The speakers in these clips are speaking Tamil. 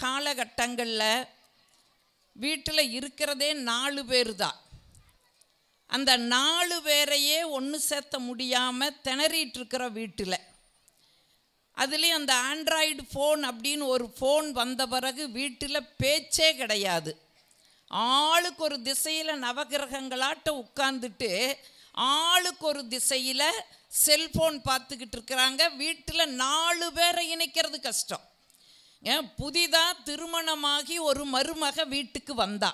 காலகட்டங்களில் வீட்டில் இருக்கிறதே 4 பேர் தான். அந்த 4 பேரையே ஒன்று சேர்த்த முடியாமல் திணறிட்டு இருக்கிற வீட்டில், அதுலேயும் அந்த ஆண்ட்ராய்டு ஃபோன் அப்படின்னு ஒரு ஃபோன் வந்த பிறகு வீட்டில் பேச்சே கிடையாது. ஆளுக்கு ஒரு திசையில் நவகிரகங்களாட்ட உட்கார்ந்துட்டு ஆளுக்கு ஒரு திசையில் செல்ஃபோன் பார்த்துக்கிட்டு இருக்கிறாங்க. வீட்டில் 4 பேரை இணைக்கிறது கஷ்டம். ஏன், புதிதாக திருமணமாகி ஒரு மருமக வீட்டுக்கு வந்தா,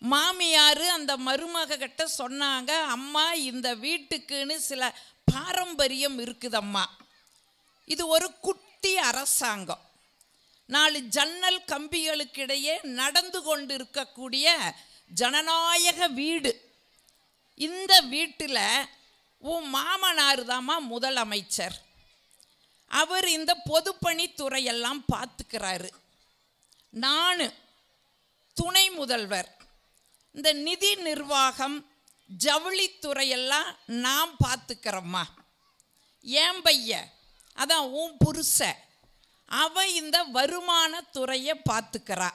மாமியார் அந்த மருமக கிட்ட சொன்னாங்க, அம்மா இந்த வீட்டுக்குன்னு சில பாரம்பரியம் இருக்குதம்மா, இது ஒரு குட்டி அரசாங்கம், 4 ஜன்னல் கம்பிகளுக்கிடையே நடந்து கொண்டு இருக்கக்கூடிய ஜனநாயக வீடு, இந்த வீட்டில் உன் மாமனார் தாம்மா முதலமைச்சர், அவர் இந்த பொதுப்பணித்துறையெல்லாம் பார்த்துக்கிறாரு, நான் துணை முதல்வர், இந்த நிதி நிர்வாகம் ஜவுளித்துறையெல்லாம் நான் பார்த்துக்கிறோம்மா, ஏன் பைய அதான் உன் புருஷ அவன் இந்த வருமானத்துறையை பார்த்துக்கிறா,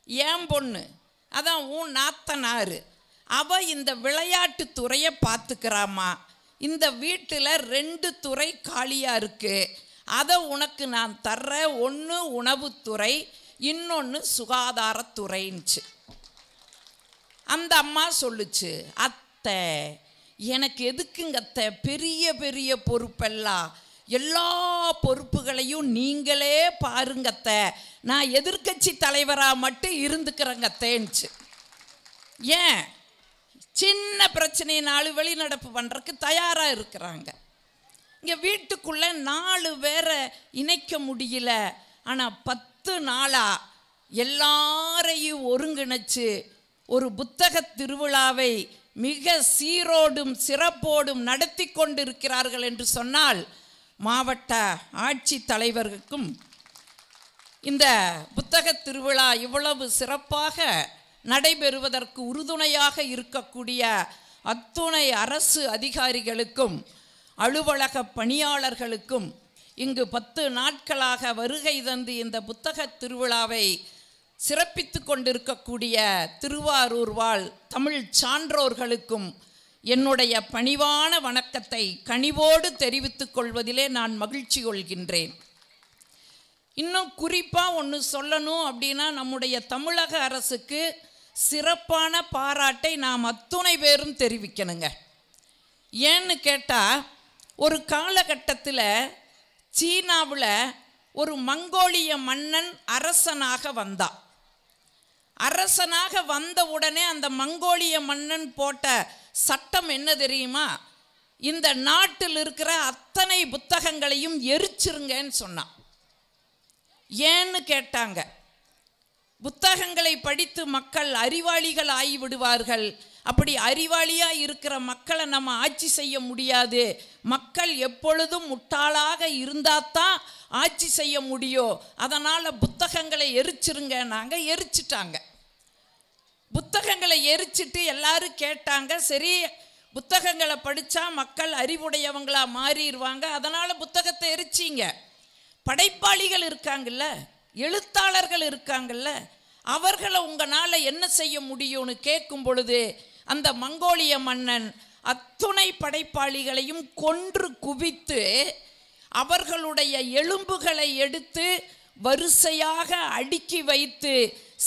ஏன் பொண்ணு அதான் உன் நாத்தனார் அவ இந்த விளையாட்டுத்துறையை பார்த்துக்கிறாம்மா, இந்த வீட்டில் 2 துறை காலியாக இருக்குது, அதை உனக்கு நான் தர்றேன், ஒன்று உணவுத்துறை, இன்னொன்று சுகாதாரத்துறைன்னுச்சு. அந்த அம்மா சொல்லுச்சு, அத்தை எனக்கு எதுக்குங்க அத்தை பெரிய பெரிய பொறுப்பெல்லாம், எல்லா பொறுப்புகளையும் நீங்களே பாருங்கத்த, நான் எதிர்க்கட்சி தலைவராக மட்டும் இருந்துக்கிறேங்கத்தேன்னுச்சு. ஏன், சின்ன பிரச்சனையினாலும் வெளிநடப்பு பண்ணுறதுக்கு தயாராக இருக்கிறாங்க. இங்கே வீட்டுக்குள்ளே 4 பேரை இணைக்க முடியல, ஆனால் 10 நாளாக எல்லாரையும் ஒருங்கிணைச்சு ஒரு புத்தக திருவிழாவை மிக சீரோடும் சிறப்போடும் நடத்தி கொண்டிருக்கிறார்கள் என்று சொன்னால், மாவட்ட ஆட்சி தலைவர்களுக்கும் இந்த புத்தக திருவிழா இவ்வளவு சிறப்பாக நடைபெறுவதற்கு உறுதுணையாக இருக்கக்கூடிய அத்துணை அரசு அதிகாரிகளுக்கும் அலுவலக பணியாளர்களுக்கும் இங்கு 10 நாட்களாக வருகை தந்து இந்த புத்தக திருவிழாவை சிறப்பித்து கொண்டிருக்கக்கூடிய திருவாரூர் வாழ் தமிழ் சான்றோர்களுக்கும் என்னுடைய பணிவான வணக்கத்தை கனிவோடு தெரிவித்துக் கொள்வதிலே நான் மகிழ்ச்சி கொள்கின்றேன். இன்னும் குறிப்பாக ஒன்று சொல்லணும் அப்படின்னா, நம்முடைய தமிழக அரசுக்கு சிறப்பான பாராட்டை நாம் அத்துணை பேரும் தெரிவிக்கணுங்க. ஏன்னு கேட்டால், ஒரு காலகட்டத்தில் சீனாவில் ஒரு மங்கோலிய மன்னன் அரசனாக வந்தான். அரசனாக வந்த உடனே அந்த மங்கோலிய மன்னன் போட்ட சட்டம் என்ன தெரியுமா, இந்த நாட்டில் இருக்கிற அத்தனை புத்தகங்களையும் எரிச்சிருங்கன்னு சொன்னான். ஏன்னு கேட்டாங்க, புத்தகங்களை படித்து மக்கள் அறிவாளிகள் ஆகிவிடுவார்கள், அப்படி அறிவாளியாக இருக்கிற மக்களை நம்ம ஆட்சி செய்ய முடியாது, மக்கள் எப்பொழுதும் முட்டாளாக இருந்தால்தான் ஆட்சி செய்ய முடியும், அதனால் புத்தகங்களை எரிச்சிருங்க. நாங்கள் எரிச்சிட்டாங்க. புத்தகங்களை எரிச்சிட்டு எல்லாரும் கேட்டாங்க, சரி புத்தகங்களை படித்தா மக்கள் அறிவுடையவங்களாக மாறிடுவாங்க, அதனால் புத்தகத்தை எரிச்சிங்க. படைப்பாளிகள் இருக்காங்கல்ல, எழுத்தாளர்கள் இருக்காங்கல்ல, அவர்களை உங்களால் என்ன செய்ய முடியும்னு கேட்கும் பொழுது அந்த மங்கோலிய மன்னன் அத்துணை படைப்பாளிகளையும் கொன்று குவித்து அவர்களுடைய எலும்புகளை எடுத்து வரிசையாக அடுக்கி வைத்து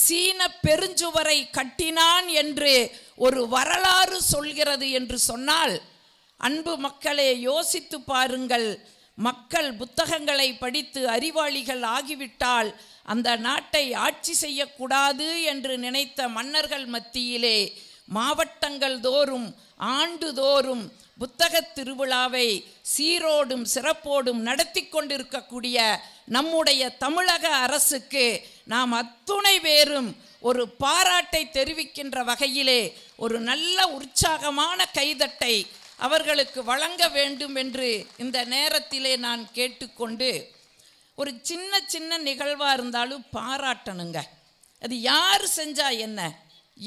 சீன பெருஞ்சுவரை கட்டினான் என்று ஒரு வரலாறு சொல்கிறது என்று சொன்னால், அன்பு மக்களே யோசித்து பாருங்கள். மக்கள் புத்தகங்களை படித்து அறிவாளிகள் ஆகிவிட்டால் அந்த நாட்டை ஆட்சி செய்யக்கூடாது என்று நினைத்த மன்னர்கள் மத்தியிலே மாவட்டங்கள் தோறும் ஆண்டுதோறும் புத்தக திருவிழாவை சீரோடும் சிறப்போடும் நடத்தி கொண்டிருக்கக்கூடிய நம்முடைய தமிழக அரசுக்கு நாம் அத்துணை பேரும் ஒரு பாராட்டை தெரிவிக்கின்ற வகையிலே ஒரு நல்ல உற்சாகமான கைதட்டை அவர்களுக்கு வழங்க வேண்டும் என்று இந்த நேரத்திலே நான் கேட்டுக்கொண்டு, ஒரு சின்ன சின்ன நிகழ்வாக இருந்தாலும் பாராட்டணுங்க. அது யார் செஞ்சா என்ன,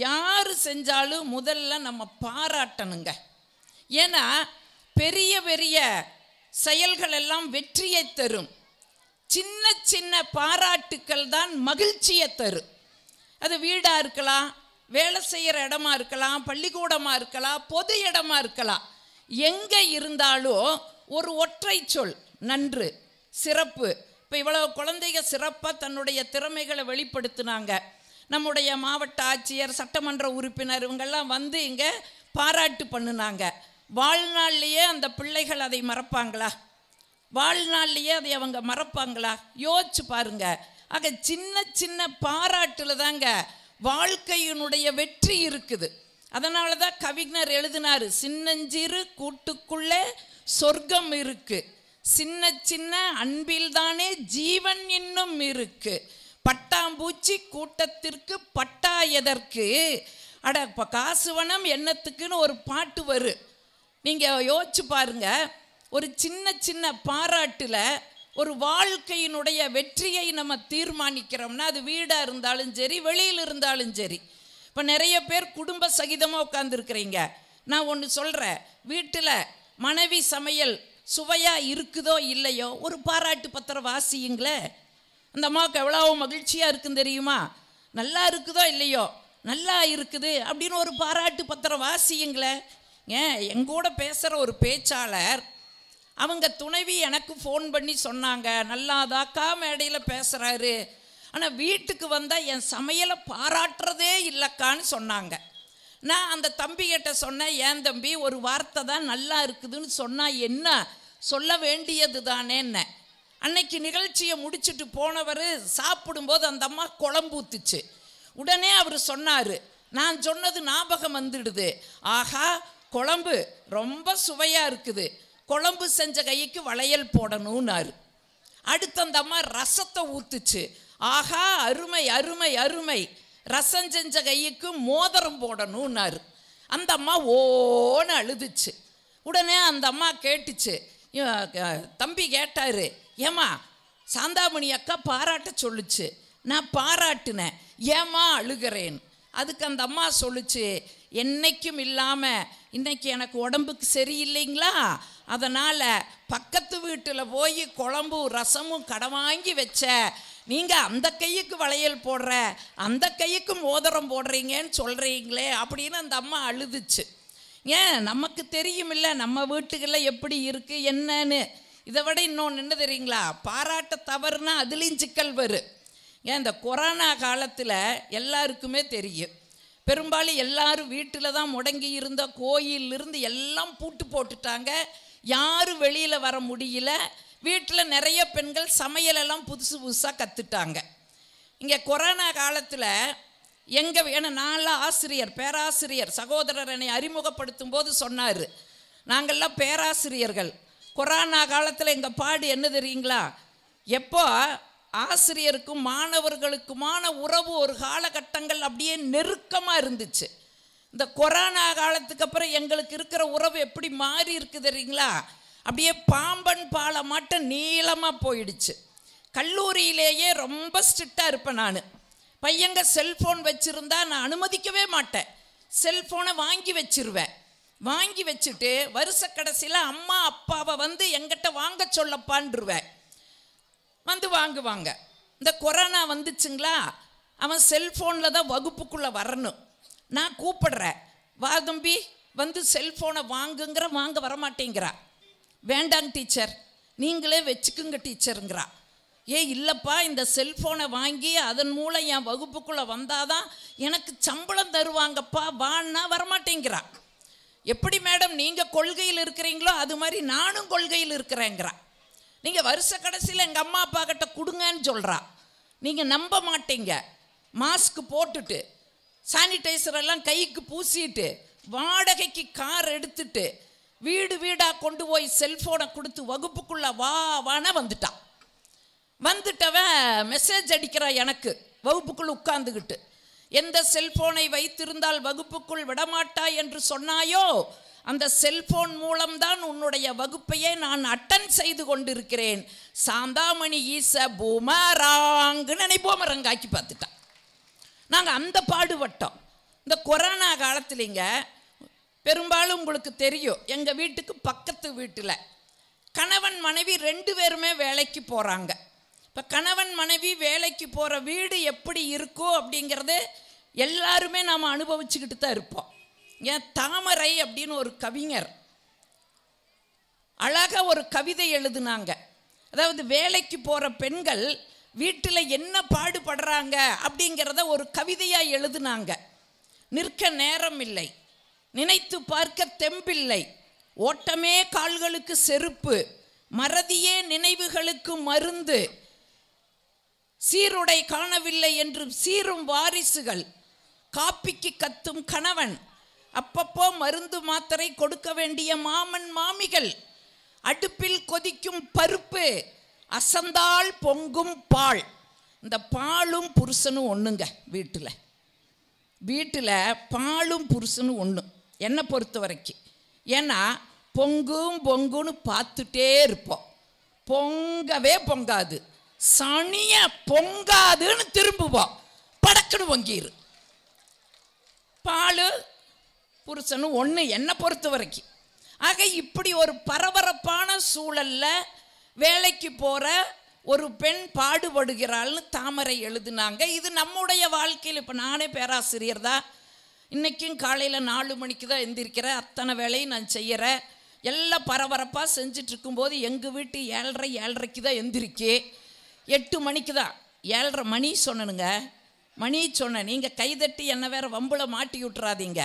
யார் செஞ்சாலும் முதல்ல நம்ம பாராட்டணுங்க. ஏன்னா பெரிய பெரிய செயல்கள் எல்லாம் வெற்றியை தரும், சின்ன சின்ன பாராட்டுக்கள் தான் மகிழ்ச்சியை தரும். அது வீடாக இருக்கலாம், வேலை செய்கிற இடமா இருக்கலாம், பள்ளிக்கூடமாக இருக்கலாம், பொது இடமா இருக்கலாம். எங்கே இருந்தாலும் ஒரு ஒற்றை சொல் நன்று, சிறப்பு. இப்போ இவ்வளவு குழந்தைங்க சிறப்பாக தன்னுடைய திறமைகளை வெளிப்படுத்தினாங்க. நம்முடைய மாவட்ட ஆட்சியர், சட்டமன்ற உறுப்பினர் இவங்கெல்லாம் வந்து இங்கே பாராட்டு பண்ணினாங்க. வாழ்நாள்லேயே அந்த பிள்ளைகள் அதை மறப்பாங்களா? வாழ்நாள்லேயே அதை அவங்க மறப்பாங்களா? யோசிச்சு பாருங்க. ஆக சின்ன சின்ன பாராட்டில் தாங்க வாழ்க்கையினுடைய வெற்றி இருக்குது. அதனால தான் கவிஞர் எழுதினார், சின்னஞ்சிறு கூட்டுக்குள்ளே சொர்க்கம் இருக்கு, சின்ன சின்ன அன்பில் தானே ஜீவன் இன்னும் இருக்கு, பட்டாம்பூச்சி கூட்டத்திற்கு பட்டா எதற்கு. அட இப்போ காசுவனம் என்னத்துக்குன்னு ஒரு பாட்டு வரும். நீங்கள் யோசிச்சு பாருங்க. ஒரு சின்ன சின்ன பாராட்டில் ஒரு வாழ்க்கையினுடைய வெற்றியை நம்ம தீர்மானிக்கிறோம்னா, அது வீடாக இருந்தாலும் சரி, வெளியில் இருந்தாலும் சரி. இப்போ நிறைய பேர் குடும்ப சகிதமாக உட்காந்துருக்குறீங்க. நான் ஒன்று சொல்கிறேன், வீட்டில் மனைவி சமையல் சுவையாக இருக்குதோ இல்லையோ ஒரு பாராட்டு பத்திரம் வாசியுங்களே. அந்த அம்மாவுக்கு எவ்வளோ மகிழ்ச்சியாக இருக்குன்னு தெரியுமா? நல்லா இருக்குதோ இல்லையோ, நல்லா இருக்குது அப்படின்னு ஒரு பாராட்டு பத்திரம் வாசியுங்களே. ஏன் எங்கூட பேசுகிற ஒரு பேச்சாளர், அவங்க துணைவி எனக்கு ஃபோன் பண்ணி சொன்னாங்க, நல்லாதாக்கா மேடையில் பேசுகிறாரு, ஆனால் வீட்டுக்கு வந்தால் என் சமையலை பாராட்டுறதே இல்லைக்கான்னு சொன்னாங்க. நான் அந்த தம்பிகிட்ட சொன்னேன், ஏன் தம்பி ஒரு வார்த்தை தான் நல்லா இருக்குதுன்னு சொன்னால் என்ன, சொல்ல வேண்டியது தானேன்னு. அன்னைக்கு நிகழ்ச்சியை முடிச்சுட்டு போனவர் சாப்பிடும்போது அந்த அம்மா குழம்பு ஊத்துச்சு. உடனே அவர் சொன்னார், நான் சொன்னது ஞாபகம் வந்துடுது, ஆஹா குழம்பு ரொம்ப சுவையாக இருக்குது, குழம்பு செஞ்ச கைக்கு வளையல் போடணும்னாரு. அடுத்து அந்த அம்மா ரசத்தை ஊத்துச்சு, ஆஹா அருமை அருமை அருமை, ரசம் செஞ்ச கைக்கு மோதிரம் போடணும்னாரு. அந்த அம்மா ஓன்னு அழுதுச்சு. உடனே அந்த அம்மா கேட்டுச்சு, தம்பி கேட்டாரு, ஏம்மா சாந்தாமணி அக்கா பாராட்ட சொல்லுச்சு, நான் பாராட்டினேன், ஏம்மா அழுகிறேன். அதுக்கு அந்த அம்மா சொல்லுச்சு, என்னைக்கும் இல்லாமல் இன்னைக்கு எனக்கு உடம்புக்கு சரியில்லைங்களா, அதனால் பக்கத்து வீட்டில் போய் குழம்பு ரசமும் கடன் வாங்கி வச்ச, நீங்கள் அந்த கைக்கு வளையல் போடுற, அந்த கைக்கு மோதிரம் போடுறீங்கன்னு சொல்கிறீங்களே அப்படின்னு அந்த அம்மா அழுதுச்சு. ஏன் நமக்கு தெரியுமில்ல நம்ம வீட்டுகளில் எப்படி இருக்குது என்னன்னு. இதை விட இன்னொன்று என்ன தெரியுங்களா, பாராட்ட தவறுனா அதுலேயும் சிக்கல் வரும். ஏன் இந்த கொரோனா காலத்தில் எல்லாருக்குமே தெரியும், பெரும்பாலும் எல்லாரும் வீட்டில் தான் முடங்கி இருந்த, கோயிலிருந்து எல்லாம் பூட்டு போட்டுட்டாங்க, யாரும் வெளியில் வர முடியல. வீட்டில் நிறைய பெண்கள் சமையலெல்லாம் புதுசு புதுசாக கற்றுட்டாங்க. இங்கே கொரோனா காலத்தில் எங்கள் ஏன்னா நான்லாம் ஆசிரியர், பேராசிரியர், சகோதரர் என்னை அறிமுகப்படுத்தும் போது சொன்னார், நாங்கள்லாம் பேராசிரியர்கள். கொரோனா காலத்தில் எங்கள் பாடு என்ன தெரியுங்களா, எப்போ ஆசிரியருக்கும் மாணவர்களுக்குமான உறவு ஒரு காலகட்டங்கள் அப்படியே நெருக்கமாக இருந்துச்சு. இந்த கொரோனா காலத்துக்கு அப்புறம் எங்களுக்கு இருக்கிற உறவு எப்படி மாறி இருக்குது தெரியுங்களா, அப்படியே பாம்பன் பாலம் மாட்டம் நீளமாக போயிடுச்சு. கல்லூரியிலேயே ரொம்ப ஸ்ட்ரிக்டாக இருப்பேன் நான். பையங்க செல்ஃபோன் வச்சுருந்தா நான் அனுமதிக்கவே மாட்டேன், செல்ஃபோனை வாங்கி வச்சிருவேன். வாங்கி வச்சுட்டு வருஷ கடைசியில் அம்மா அப்பாவை வந்து எங்கிட்ட வாங்க சொல்லப்பான்ருவேன். வந்து வாங்குவாங்க. இந்த கொரோனா வந்துச்சுங்களா, அவன் செல்ஃபோனில் தான் வகுப்புக்குள்ளே வரணும். நான் கூப்பிடுறேன், வா தம்பி வந்து செல்ஃபோனை வாங்குங்கிற, வாங்க வரமாட்டேங்கிறா. வேண்டாங்க டீச்சர், நீங்களே வச்சுக்குங்க டீச்சருங்கிறா. இல்லைப்பா, இந்த செல்ஃபோனை வாங்கி அதன் மூலம் என் வகுப்புக்குள்ளே வந்தாதான் எனக்கு சம்பளம் தருவாங்கப்பா, வான்னா வரமாட்டேங்கிறா. எப்படி மேடம் நீங்கள் கொள்கையில் இருக்கிறீங்களோ அது மாதிரி நானும் கொள்கையில் இருக்கிறேங்கிறா. நீங்கள் வருஷ கடைசியில் எங்கள் அம்மா அப்பா கிட்ட கொடுங்கன்னு சொல்கிறா. நீங்கள் நம்ப மாட்டீங்க, மாஸ்க் போட்டுட்டு சானிடைசர் எல்லாம் கைக்கு பூசிட்டு வாடகைக்கு கார் எடுத்துட்டு வீடு வீடாக கொண்டு போய் செல்ஃபோனை கொடுத்து வகுப்புக்குள்ளே வான வந்துட்டான். வந்துட்டவன் மெசேஜ் அடிக்கிறா எனக்கு, வகுப்புக்குள் உட்கார்ந்துக்கிட்டு, எந்த செல்ஃபோனை வைத்திருந்தால் வகுப்புக்குள் விடமாட்டா என்று சொன்னாயோ அந்த செல்ஃபோன் மூலம்தான் உன்னுடைய வகுப்பையே நான் அட்டன் செய்து கொண்டிருக்கிறேன். சாந்தாமணி ஈச பூமராங்குன்னு பூமரங்காக்கி பார்த்துட்டான். நாங்கள் அந்த பாடுபட்டோம். இந்த கொரோனா காலத்துலிங்க பெரும்பாலும் உங்களுக்கு தெரியும், எங்கள் வீட்டுக்கு பக்கத்து வீட்டில் கணவன் மனைவி 2 பேருமே வேலைக்கு போகிறாங்க. இப்போ கணவன் மனைவி வேலைக்கு போகிற வீடு எப்படி இருக்கும் அப்படிங்கிறது எல்லாருமே நாம் அனுபவிச்சுக்கிட்டு தான் இருப்போம். ஏன் தாமரை அப்படின்னு ஒரு கவிஞர் அழகாக ஒரு கவிதை எழுதுனாங்க. அதாவது வேலைக்கு போகிற பெண்கள் வீட்டில் என்ன பாடுபடுறாங்க அப்படிங்கிறத ஒரு கவிதையாக எழுதுனாங்க. நிற்க நேரம் இல்லை, நினைத்து பார்க்க தெம்பில்லை, ஓட்டமே கால்களுக்கு செருப்பு, மறதியே நினைவுகளுக்கு மருந்து, சீருடை காணவில்லை என்று சீரும் வாரிசுகள், காப்பிக்கு கத்தும் கணவன், அப்பப்போ மருந்து மாத்திரை கொடுக்க வேண்டிய மாமன் மாமிகள், அடுப்பில் கொதிக்கும் பருப்பு, அசந்தால் பொங்கும் பால். இந்த பாலும் புருஷனும் ஒன்றுங்க. வீட்டில் பாலும் புருஷனும் ஒன்று என்னை பொறுத்த வரைக்கும். ஏன்னா பொங்குன்னு பார்த்துட்டே இருப்போம், பொங்கவே பொங்காது, சனிய பொங்காதுன்னு திரும்புவோம், படக்குன்னு பொங்கிரு. பால் புருஷனும் ஒன்று என்னை பொறுத்த வரைக்கும். ஆக இப்படி ஒரு பரபரப்பான சூழலில் வேலைக்கு போகிற ஒரு பெண் பாடுபடுகிறாள்னு தாமரை எழுதுனாங்க. இது நம்முடைய வாழ்க்கையில். இப்போ நானே பேராசிரியர் தான். இன்றைக்கும் காலையில் 4 மணிக்கு தான் எந்திரிக்கிறேன். அத்தனை வேலையும் நான் செய்கிறேன். எல்லாம் பரபரப்பாக செஞ்சிட்ருக்கும்போது எங்கள் வீட்டு 7:30 தான் எந்திரிக்கே. 8 மணிக்கு தான் 7:30 மணி சொன்னனுங்க. மணி சொன்னேன். நீங்கள் கைதட்டி என்ன வேறு வம்புல மாட்டி விட்டுறாதீங்க.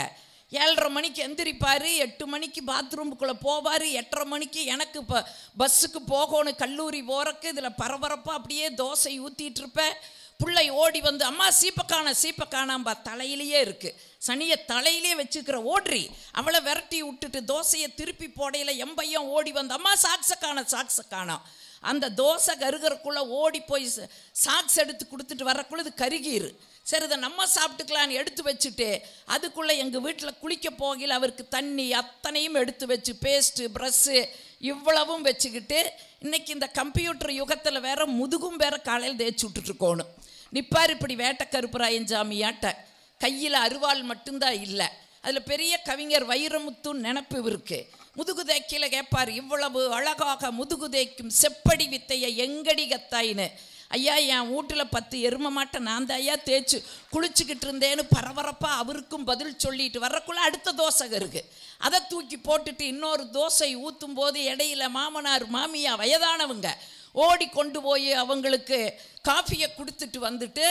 7:30 மணிக்கு எந்திரிப்பார், 8 மணிக்கு பாத்ரூமுக்குள்ளே போவார், 8:30 மணிக்கு எனக்கு இப்போ பஸ்ஸுக்கு போகணும் கல்லூரி போகிறக்கு. இதில் பரபரப்பாக அப்படியே தோசை ஊற்றிட்டு இருப்பேன். பிள்ளை ஓடி வந்து அம்மா சீப்பக்கானாம்பா தலையிலேயே இருக்குது, சனியை தலையிலே வச்சுக்கிற ஓடுறி, அவளை விரட்டி விட்டுட்டு தோசையை திருப்பி போடையில் என் பையன் ஓடி வந்து அம்மா சாக்ஸை காணோம். அந்த தோசை கருகிறக்குள்ளே ஓடி போய் சாக்ஸ் எடுத்து கொடுத்துட்டு வரக்குள்ள இது கருகிரு. சரி, இதை நம்ம சாப்பிட்டுக்கலான்னு எடுத்து வச்சுட்டு அதுக்குள்ளே எங்கள் வீட்டில் குளிக்க போகையில் அவருக்கு தண்ணி அத்தனையும் எடுத்து வச்சு பேஸ்ட்டு ப்ரஷ்ஷு இவ்வளவும் வச்சுக்கிட்டு, இன்றைக்கி இந்த கம்ப்யூட்டர் யுகத்தில் வேற முதுகும் வேற காலையில் தேய்ச்சி விட்டுட்ருக்கோணும். நிப்பார் இப்படி வேட்டை கருப்பராயன் சாமியாட்ட, கையில் அருவாள் மட்டும்தான் இல்லை. அதில் பெரிய கவிஞர் வைரமுத்து நினப்பு இருக்குது. முதுகு தேய்க்கில் கேட்பார், இவ்வளவு அழகாக முதுகு தேய்க்கும் செப்படி வித்தையை எங்கடி கத்தாயின்னு. ஐயா, என் வீட்டில் 10 எருமை மாட்டை நான் தான் ஐயா தேய்ச்சி குளிச்சுக்கிட்டு இருந்தேன்னு பரபரப்பாக அவருக்கும் பதில் சொல்லிட்டு வர்றக்குள்ளே அடுத்த தோசை இருக்குது. அதை தூக்கி போட்டுட்டு இன்னொரு தோசை ஊற்றும் போது இடையில மாமனார் மாமியா வயதானவங்க ஓடி கொண்டு போய் அவங்களுக்கு காஃபியை கொடுத்துட்டு வந்துட்டு,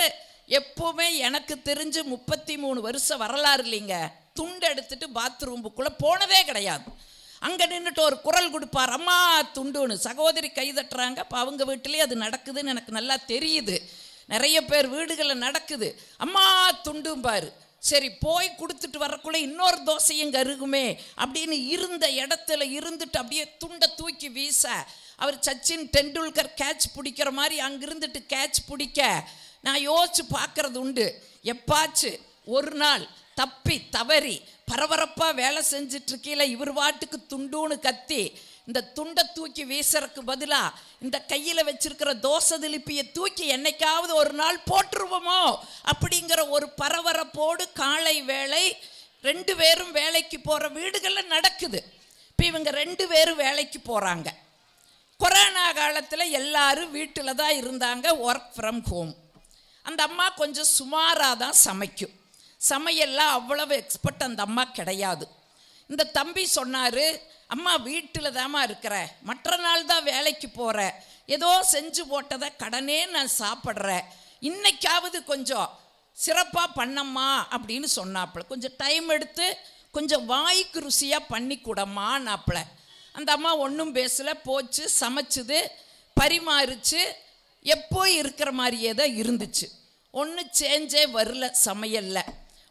எப்போவுமே எனக்கு தெரிஞ்சு 33 வருஷம் வரலாறு இல்லைங்க, துண்டு எடுத்துட்டு பாத்ரூமுக்குள்ளே போனதே கிடையாது. அங்கே நின்றுட்டு ஒரு குரல் கொடுப்பார், அம்மா துண்டுன்னு. சகோதரி கைதட்டுறாங்க. இப்போ அவங்க வீட்டிலே அது நடக்குதுன்னு எனக்கு நல்லா தெரியுது. நிறைய பேர் வீடுகளில் நடக்குது. அம்மா துண்டும்பார். சரி, போய் கொடுத்துட்டு வரக்குள்ளே இன்னொரு தோசையும் கருகுமே அப்படின்னு இருந்த இடத்துல இருந்துட்டு அப்படியே துண்டை தூக்கி வீச, அவர் சச்சின் டெண்டுல்கர் கேட்ச் பிடிக்கிற மாதிரி அங்கிருந்துட்டு கேட்ச் பிடிக்க நான் யோசிச்சு பார்க்கறது உண்டு. எப்பாச்சு ஒரு நாள் தப்பி தவறி பரபரப்பாக வேலை செஞ்சிட்ருக்கையில் இவர் வாட்டுக்கு துண்டுன்னு கத்தி இந்த துண்டை தூக்கி வீசறதுக்கு பதிலாக இந்த கையில் வச்சிருக்கிற தோசை திருப்பியை தூக்கி என்னைக்காவது ஒரு நாள் போட்டுருவோமோ அப்படிங்கிற ஒரு பரபரப்போடு காலை வேளை 2 பேரும் வேலைக்கு போகிற வீடுகளில் நடக்குது. இப்போ இவங்க 2 பேரும் வேலைக்கு போகிறாங்க. கொரோனா காலத்தில் எல்லாரும் வீட்டில் தான் இருந்தாங்க, ஒர்க் ஃப்ரம் ஹோம். அந்த அம்மா கொஞ்சம் சுமாராக தான் சமைக்கும். சமையெல்லாம் அவ்வளவு எக்ஸ்பர்ட் அந்த அம்மா கிடையாது. இந்த தம்பி சொன்னார், அம்மா வீட்டில் தாம்மா இருக்கிற, மற்ற நாள் தான் வேலைக்கு போகிற, ஏதோ செஞ்சு போட்டதை கடனே நான் சாப்பிட்றேன், இன்னைக்காவது கொஞ்சம் சிறப்பாக பண்ணம்மா அப்படின்னு சொன்னாப்புல. கொஞ்சம் டைம் எடுத்து கொஞ்சம் வாய்க்கு ருசியாக பண்ணி கூடம்மா நாப்பில். அந்த அம்மா ஒன்றும் பேசலை, போச்சு, சமைச்சுது, பரிமாறிச்சு, எப்போ இருக்கிற மாதிரியே தான் இருந்துச்சு. ஒன்றும் சேஞ்சே வரல சமையல்ல.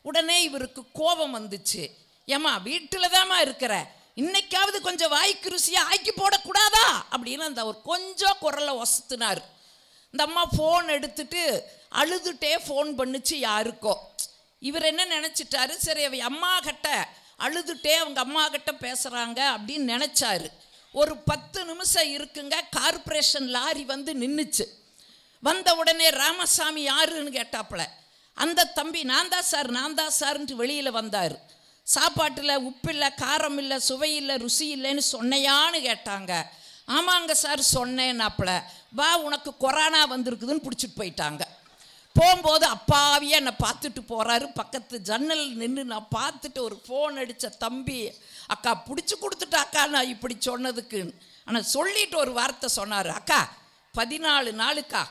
உடனே இவருக்கு கோபம் வந்துச்சு, ஏம்மா வீட்டில் தாம்மா இருக்கிற, இன்னைக்காவது கொஞ்சம் வாய்க்கு ருசியாக ஆக்கி போடக்கூடாதா அப்படின்னு அந்த ஒரு கொஞ்சம் குரலை ஒசத்துனார். இந்த அம்மா ஃபோன் எடுத்துட்டு அழுதுகிட்டே ஃபோன் பண்ணிச்சு யாருக்கோ. இவர் என்ன நினச்சிட்டாரு, சரி அவ அம்மா கிட்ட அழுதுகிட்டே அவங்க அம்மா கிட்ட பேசுகிறாங்க அப்படின்னு நினச்சாரு. ஒரு 10 நிமிஷம் இருக்குங்க, கார்பரேஷன் லாரி வந்து நின்றுச்சு. வந்த உடனே ராமசாமி யாருன்னு கேட்டாப்புல. அந்த தம்பி நான் தான் சார்ன்ட்டு வெளியில் வந்தார். சாப்பாட்டில் உப்பு இல்லை, காரம் இல்லை, சுவை இல்லை, ருசி இல்லைன்னு சொன்னையான்னு கேட்டாங்க. ஆமாங்க சார் சொன்னேன்னாப்புல. வா உனக்கு கொரோனா வந்திருக்குதுன்னு பிடிச்சிட்டு போயிட்டாங்க. போகும்போது அப்பாவியாக என்னை பார்த்துட்டு போகிறாரு. பக்கத்து ஜன்னல் நின்று நான் பார்த்துட்டு ஒரு ஃபோன் அடித்த தம்பி, அக்கா பிடிச்சி கொடுத்துட்டாக்கா நான் இப்படி சொன்னதுக்குன்னு. ஆனால் சொல்லிட்டு ஒரு வார்த்தை சொன்னார், அக்கா 14 நாளுக்கா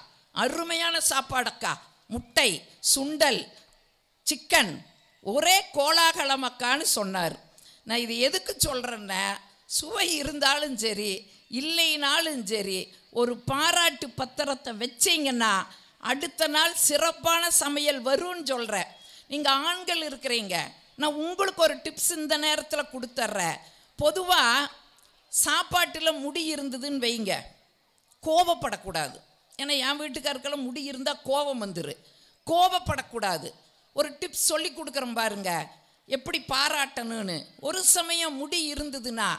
அருமையான சாப்பாடக்கா, முட்டை சுண்டல் சிக்கன் ஒரே கோலாகலம் அக்கான்னு சொன்னார். நான் இது எதுக்கு சொல்கிறேன்னா, சுவை இருந்தாலும் சரி இல்லைனாலும் சரி ஒரு பாராட்டு பத்திரத்தை வச்சிங்கன்னா அடுத்த நாள் சிறப்பான சமையல் வரும்னு சொல்கிறேன். நீங்கள் ஆண்கள் இருக்கிறீங்க, நான் உங்களுக்கு ஒரு டிப்ஸ் இந்த நேரத்தில் கொடுத்துட்றேன். பொதுவாக சாப்பாட்டில் முடி இருந்ததுன்னு வைங்க, கோபப்படக்கூடாது. ஏன்னா என் வீட்டுக்காருக்கெல்லாம் முடி இருந்தால் கோபம் வந்துரு. கோபப்படக்கூடாது. ஒரு டிப்ஸ் சொல்லி கொடுக்குறேன் பாருங்க, எப்படி பாராட்டணும்னு. ஒரு சமயம் முடி இருந்ததுன்னா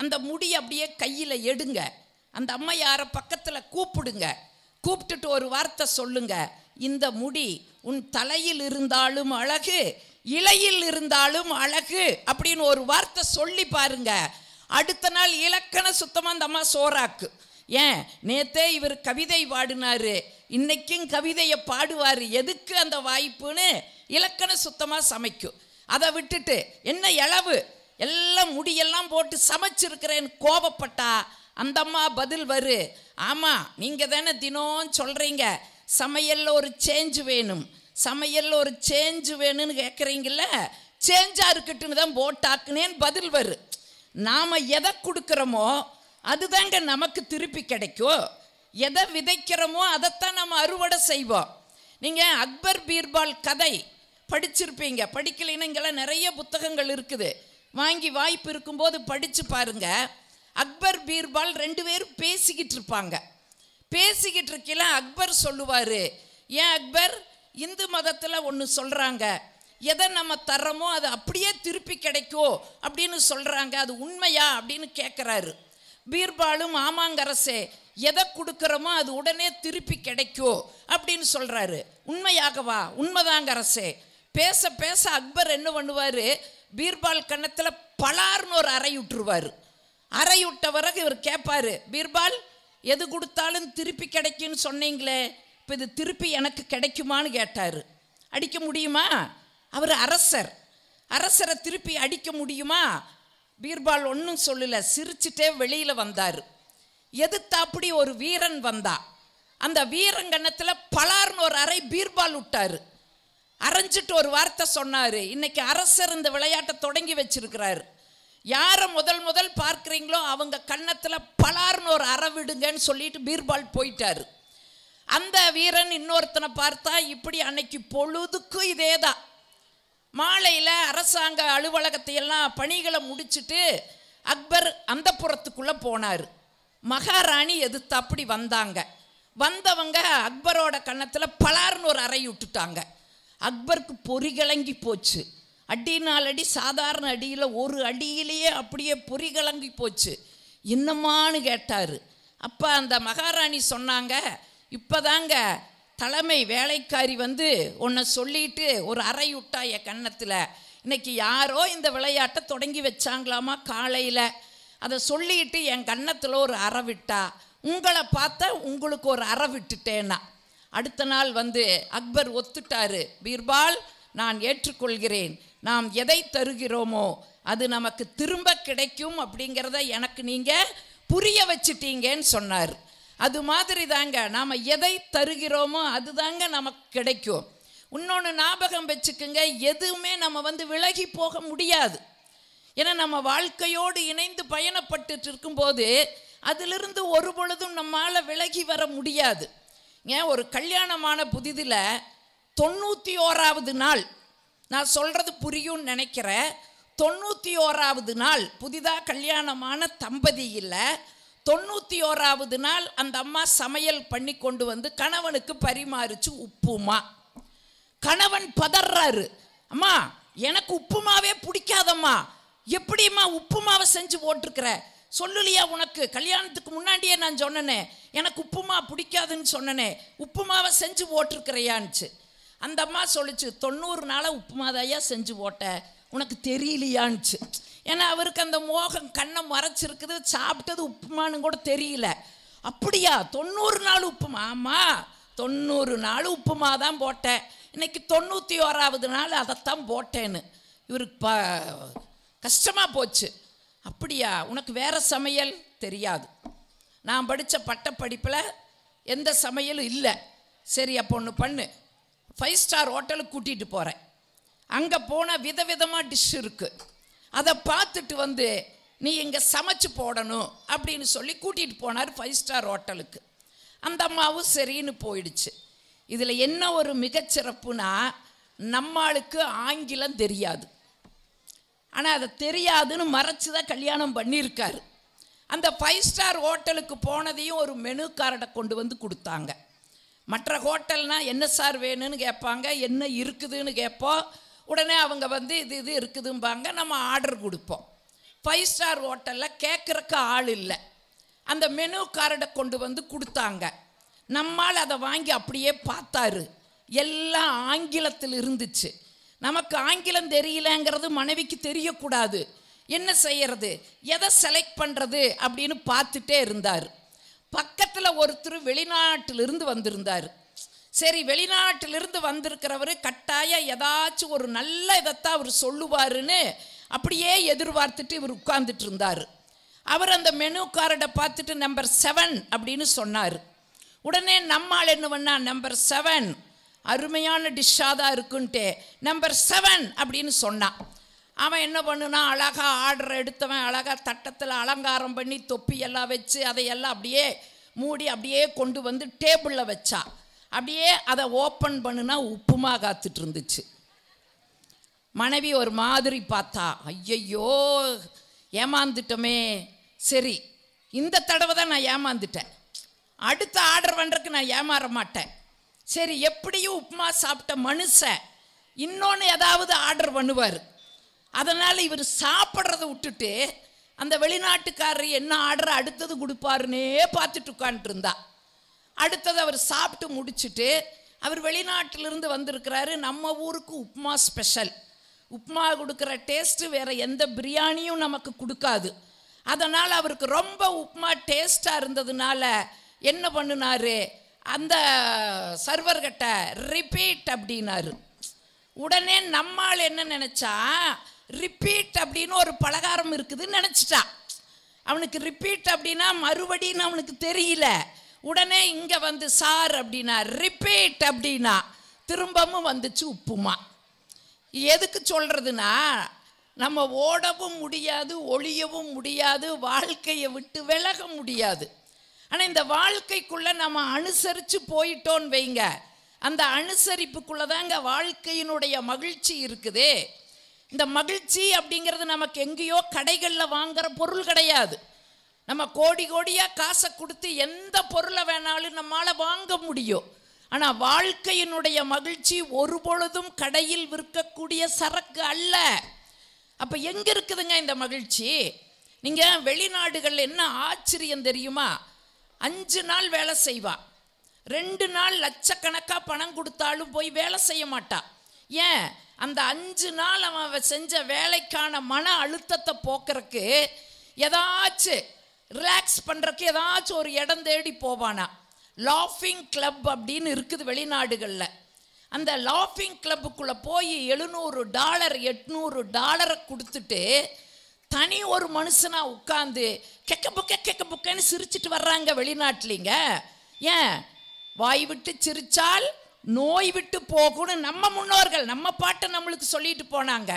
அந்த முடி அப்படியே கையில் எடுங்க, அந்த அம்மையாரை பக்கத்தில் கூப்பிடுங்க. கூப்பிட்டுட்டு ஒரு வார்த்தை சொல்லுங்க, இந்த முடி உன் தலையில் இருந்தாலும் அழகு இலையில் இருந்தாலும் அழகு அப்படின்னு ஒரு வார்த்தை சொல்லி பாருங்க. அடுத்த நாள் இலக்கண சுத்தமாக அந்த அம்மா சோறாக்கு. ஏன் நேத்தே இவர் கவிதை பாடினாரு, இன்னைக்கும் கவிதையை பாடுவார். எதுக்கு அந்த வாய்ப்புன்னு இலக்கண சுத்தமாக சமைக்கும். அதை விட்டுட்டு என்ன இளவு எல்லாம் முடியெல்லாம் போட்டு சமைச்சிருக்கிறேன்னு கோபப்பட்டா அந்த அம்மா பதில் வரு, ஆமாம் நீங்கள் தானே தினம் சொல்கிறீங்க சமையலில் ஒரு சேஞ்சு வேணும், சமையலில் ஒரு சேஞ்சு வேணும்னு கேட்குறீங்கள, சேஞ்சாக இருக்கட்டுன்னு தான் போட்டாக்குனேன்னு பதில் வரு. நாம் எதை கொடுக்குறோமோ அதுதாங்க நமக்கு திருப்பி கிடைக்கும். எதை விதைக்கிறோமோ அதைத்தான் நம்ம அறுவடை செய்வோம். நீங்கள் அக்பர் பீர்பால் கதை படிச்சிருப்பீங்க. படிக்கலைன்னா இங்கெல்லாம் நிறைய புத்தகங்கள் இருக்குது, வாங்கி வாய்ப்பு இருக்கும்போது படித்து பாருங்க. அக்பர் பீர்பால் 2 பேரும் பேசிக்கிட்டு இருப்பாங்க. பேசிக்கிட்டு இருக்கையில அக்பர் சொல்லுவார், ஏன் அக்பர் இந்து மதத்தில் ஒன்று சொல்கிறாங்க, எதை நம்ம தர்றோமோ அது அப்படியே திருப்பி கிடைக்கும் அப்படின்னு சொல்கிறாங்க, அது உண்மையா அப்படின்னு கேட்குறாரு. பீர்பாலும் ஆமாங்க அரசே, எதை கொடுக்குறோமோ அது உடனே திருப்பி கிடைக்கும் அப்படின்னு சொல்கிறாரு. உண்மையாகவா? உண்மைதாங்க அரசே. பேச பேச அக்பர் என்ன பண்ணுவார், பீர்பால் கன்னத்தில் பலார்னு ஒரு அறை விட்டுருவார். அறை விட்ட பிறகு இவர் கேட்பார், பீர்பால் எது கொடுத்தாலும் திருப்பி கிடைக்குன்னு சொன்னீங்களே, இப்போ இது திருப்பி எனக்கு கிடைக்குமான்னு கேட்டார். அடிக்க முடியுமா? அவர் அரசர், அரசரை திருப்பி அடிக்க முடியுமா? பீர்பால் ஒன்றும் சொல்லலை, சிரிச்சுட்டே வெளியில் வந்தார். எதிர்த்தாப்படி ஒரு வீரன் வந்தா, அந்த வீரங்கன்னத்தில் பலார்னு ஒரு அறை பீர்பால் விட்டார். அரைஞ்சிட்டு ஒரு வார்த்தை சொன்னார், இன்னைக்கு அரசர் இந்த விளையாட்டை தொடங்கி வச்சிருக்கிறார், யாரை முதல் பார்க்குறீங்களோ அவங்க கன்னத்தில் பலார்னு ஒரு அறை விடுங்கன்னு சொல்லிட்டு பீர்பால் போயிட்டார். அந்த வீரன் இன்னொருத்தனை பார்த்தா, இப்படி அன்னைக்கு பொழுதுக்கும் இதே தான். மாலையில் அரசாங்க அலுவலகத்தையெல்லாம் பணிகளை முடிச்சுட்டு அக்பர் அந்த புறத்துக்குள்ளே போனார். மகாராணி எதிர்த்து அப்படி வந்தாங்க. வந்தவங்க அக்பரோட கன்னத்தில் பலார்னு ஒரு அறை விட்டுட்டாங்க. அக்பருக்கு பொறிகலங்கி போச்சு. அடி 4 அடி சாதாரண அடியில், ஒரு அடியிலேயே அப்படியே பொறிகலங்கி போச்சு. என்னமான்னு கேட்டார். அப்போ அந்த மகாராணி சொன்னாங்க, இப்போதாங்க தலைமை வேலைக்காரி வந்து உன்னை சொல்லிட்டு ஒரு அறை விட்டா என் கன்னத்தில், இன்னைக்கு யாரோ இந்த விளையாட்டை தொடங்கி வச்சாங்களாமா காலையில், அதை சொல்லிட்டு என் கன்னத்தில் ஒரு அறை விட்டா, உங்களை பார்த்தா உங்களுக்கு ஒரு அறை விட்டுட்டேன்னா. அடுத்த நாள் வந்து அக்பர் ஒத்துட்டாரு, பீர்பால் நான் ஏற்றுக்கொள்கிறேன், நாம் எதை தருகிறோமோ அது நமக்கு திரும்ப கிடைக்கும் அப்படிங்கிறத எனக்கு நீங்கள் புரிய வச்சிட்டீங்கன்னு சொன்னார். அது மாதிரி தாங்க, நாம் எதை தருகிறோமோ அதுதாங்க நமக்கு கிடைக்கும். இன்னொன்று ஞாபகம் வச்சுக்குங்க, எதுவுமே நம்ம வந்து விலகி போக முடியாது. ஏன்னா நம்ம வாழ்க்கையோடு இணைந்து பயணப்பட்டு இருக்கும்போது அதிலிருந்து ஒரு பொழுதும் நம்மால் விலகி வர முடியாது. ஏன் ஒரு கல்யாணமான புதிதில் 91வது நாள், நான் சொல்கிறது புரியும்னு நினைக்கிறேன், 91வது நாள் புதிதாக கல்யாணமான தம்பதியில் 91வது நாள் அந்த அம்மா சமையல் பண்ணி கொண்டு வந்து கணவனுக்கு பரிமாறிச்சு உப்புமா. கணவன் பதறாரு, அம்மா எனக்கு உப்புமாவே பிடிக்காதம்மா, எப்படிம்மா உப்புமாவை செஞ்சு போட்டிருக்கிற, சொல்லலையா உனக்கு, கல்யாணத்துக்கு முன்னாடியே நான் சொன்னனே எனக்கு உப்புமா பிடிக்காதுன்னு சொன்னனே, உப்புமாவை செஞ்சு போட்டிருக்கிறையான்ச்சு. அந்த அம்மா சொல்லிச்சு, 90 நாளாக உப்புமாதாயா செஞ்சு போட்ட, உனக்கு தெரியலையான்ச்சு. ஏன்னா அவருக்கு அந்த மோகம் கண்ணை மறைச்சிருக்குது, சாப்பிட்டது உப்புமானு கூட தெரியல. அப்படியா 90 நாள் உப்புமா? ஆமாம், 90 நாள் உப்புமா தான் போட்டேன், இன்னைக்கு 91வது நாள் அதைத்தான் போட்டேன்னு. இவருக்கு கஷ்டமாக போச்சு. அப்படியா, உனக்கு வேறு சமையல் தெரியாது? நான் படித்த பட்டப்படிப்பில் எந்த சமையலும் இல்லை. சரி, அப்போ ஒன்று பண்ணு, 5 ஸ்டார் ஹோட்டலுக்கு கூட்டிகிட்டு போகிறேன். அங்கே போனால் விதவிதமாக டிஷ் இருக்குது, அதை பார்த்துட்டு வந்து நீ இங்கே சமைச்சு போடணும் அப்படின்னு சொல்லி கூட்டிகிட்டு போனார் 5 ஸ்டார் ஹோட்டலுக்கு. அந்த அம்மாவும் சரின்னு போயிடுச்சு. இதில் என்ன ஒரு மிகச்சிறப்புனா, நம்மளுக்கு ஆங்கிலம் தெரியாது, ஆனால் அதை தெரியாதுன்னு மறைச்சி தான் கல்யாணம் பண்ணியிருக்காரு. அந்த 5 ஸ்டார் ஹோட்டலுக்கு போனதையும் ஒரு மெனு கார்டை கொண்டு வந்து கொடுத்தாங்க. மற்ற ஹோட்டல்னால் என்ன சார் வேணும்னு கேட்பாங்க, என்ன இருக்குதுன்னு கேட்போம், உடனே அவங்க வந்து இது இருக்குதும்பாங்க, நம்ம ஆர்டர் கொடுப்போம். 5 ஸ்டார் ஹோட்டலில் கேட்குறக்கு ஆள் இல்லை. அந்த மெனு கார்டை கொண்டு வந்து கொடுத்தாங்க. நம்மால் அதை வாங்கி அப்படியே பார்த்தாரு, எல்லாம் ஆங்கிலத்தில் இருந்துச்சு. நமக்கு ஆங்கிலம் தெரியலங்கிறது மனைவிக்கு தெரியக்கூடாது. என்ன செய்யறது, எதை செலக்ட் பண்ணுறது அப்படின்னு பார்த்துட்டே இருந்தார். பக்கத்தில் ஒருத்தர் வெளிநாட்டிலிருந்து வந்திருந்தார். சரி, வெளிநாட்டிலிருந்து வந்திருக்கிறவர் கட்டாயம் ஏதாச்சும் ஒரு நல்ல இதைத்தான் அவர் சொல்லுவாருன்னு அப்படியே எதிர்பார்த்துட்டு இவர் உட்கார்ந்துட்டு இருந்தார். அவர் அந்த மெனு கார்டை பார்த்துட்டு நம்பர் 7 அப்படின்னு சொன்னார். உடனே நம்மால் என்ன பண்ணா, நம்பர் 7 அருமையான டிஷ்ஷாக தான் இருக்குன்ட்டு நம்பர் 7 அப்படின்னு சொன்னான். அவன் என்ன பண்ணுனா, அழகாக ஆர்டர் எடுத்தவன் அழகாக தட்டத்தில் அலங்காரம் பண்ணி தொப்பியெல்லாம் வச்சு அதையெல்லாம் அப்படியே மூடி அப்படியே கொண்டு வந்து டேபிளில் வச்சா. அப்படியே அதை ஓப்பன் பண்ணுனா உப்புமா காத்துட்டு இருந்துச்சு. மனைவி ஒரு மாதிரி பார்த்தா, ஐயையோ ஏமாந்துட்டோமே. சரி, இந்த தடவை தான் நான் ஏமாந்துட்டேன், அடுத்த ஆர்டர் பண்ணுறதுக்கு நான் ஏமாற மாட்டேன். சரி, எப்படியும் உப்புமா சாப்பிட்ட மனுஷன் இன்னொன்று ஏதாவது ஆர்டர் பண்ணுவார். அதனால் இவர் சாப்பிட்றத விட்டுட்டு அந்த வெளிநாட்டுக்காரர் என்ன ஆர்டர் அடுத்தது கொடுப்பாருன்னே பார்த்துட்டு உட்காந்துருந்தா. அடுத்தது அவர் சாப்பிட்டு முடிச்சுட்டு, அவர் வெளிநாட்டிலிருந்து வந்திருக்கிறாரு, நம்ம ஊருக்கு உப்புமா ஸ்பெஷல். உப்புமா கொடுக்குற டேஸ்ட்டு வேறு எந்த பிரியாணியும் நமக்கு கொடுக்காது. அதனால் அவருக்கு ரொம்ப உப்புமா டேஸ்ட்டாக இருந்ததுனால என்ன பண்ணினார், அந்த சர்வர்கிட்ட ரிப்பீட் அப்படின்னாரு. உடனே நம்மால் என்ன நினச்சா, ரிப்பீட் அப்படின்னு ஒரு பலகாரம் இருக்குதுன்னு நினச்சிட்டா. அவனுக்கு ரிப்பீட் அப்படின்னா மறுபடின்னு அவனுக்கு தெரியல. உடனே இங்கே வந்து சார் அப்படின்னா ரிப்பீட் அப்படின்னா திரும்பவும் வந்துச்சு உப்புமா. எதுக்கு சொல்கிறதுனா, நம்ம ஓடவும் முடியாது, ஒளியவும் முடியாது, வாழ்க்கையை விட்டு விலக முடியாது. ஆனால் இந்த வாழ்க்கைக்குள்ளே நம்ம அனுசரித்து போயிட்டோன்னு வைங்க, அந்த அனுசரிப்புக்குள்ளே தாங்க வாழ்க்கையினுடைய மகிழ்ச்சி இருக்குது. இந்த மகிழ்ச்சி அப்படிங்கிறது நமக்கு எங்கேயோ கடைகளில் வாங்குகிற பொருள் கிடையாது. நம்ம கோடி கோடியாக காசை கொடுத்து எந்த பொருளை வேணாலும் நம்மளால் வாங்க முடியும். ஆனால் வாழ்க்கையினுடைய மகிழ்ச்சி ஒரு பொழுதும் கடையில் விற்கக்கூடிய சரக்கு அல்ல. அப்போ எங்கே இருக்குதுங்க இந்த மகிழ்ச்சி? நீங்கள் வெளிநாடுகளில் என்ன ஆச்சரியம் தெரியுமா, 5 நாள் வேலை செய்வா, 2 நாள் லட்சக்கணக்காக பணம் கொடுத்தாலும் போய் வேலை செய்ய மாட்டா. ஏன்? அந்த 5 நாள் அவன் செஞ்ச வேலைக்கான மன அழுத்தத்தை போக்குறதுக்கு ஏதாச்சும் ரிலாக்ஸ் பண்ணுறதுக்கு ஏதாச்சும் ஒரு இடம் தேடி போவானா. லாஃபிங் கிளப் அப்படின்னு இருக்குது வெளிநாடுகளில். அந்த லாஃபிங் கிளப்புக்குள்ளே போய் $700 $800 கொடுத்துட்டு தனி ஒரு மனுஷனாக உட்காந்து கெக்க புக்கன்னு சிரிச்சிட்டு வர்றாங்க வெளிநாட்டிலிங்க. ஏன்? வாய் விட்டு சிரிச்சால் நோய் விட்டு போகணும்னு நம்ம முன்னோர்கள் நம்ம பாட்டை நம்மளுக்கு சொல்லிட்டு போனாங்க.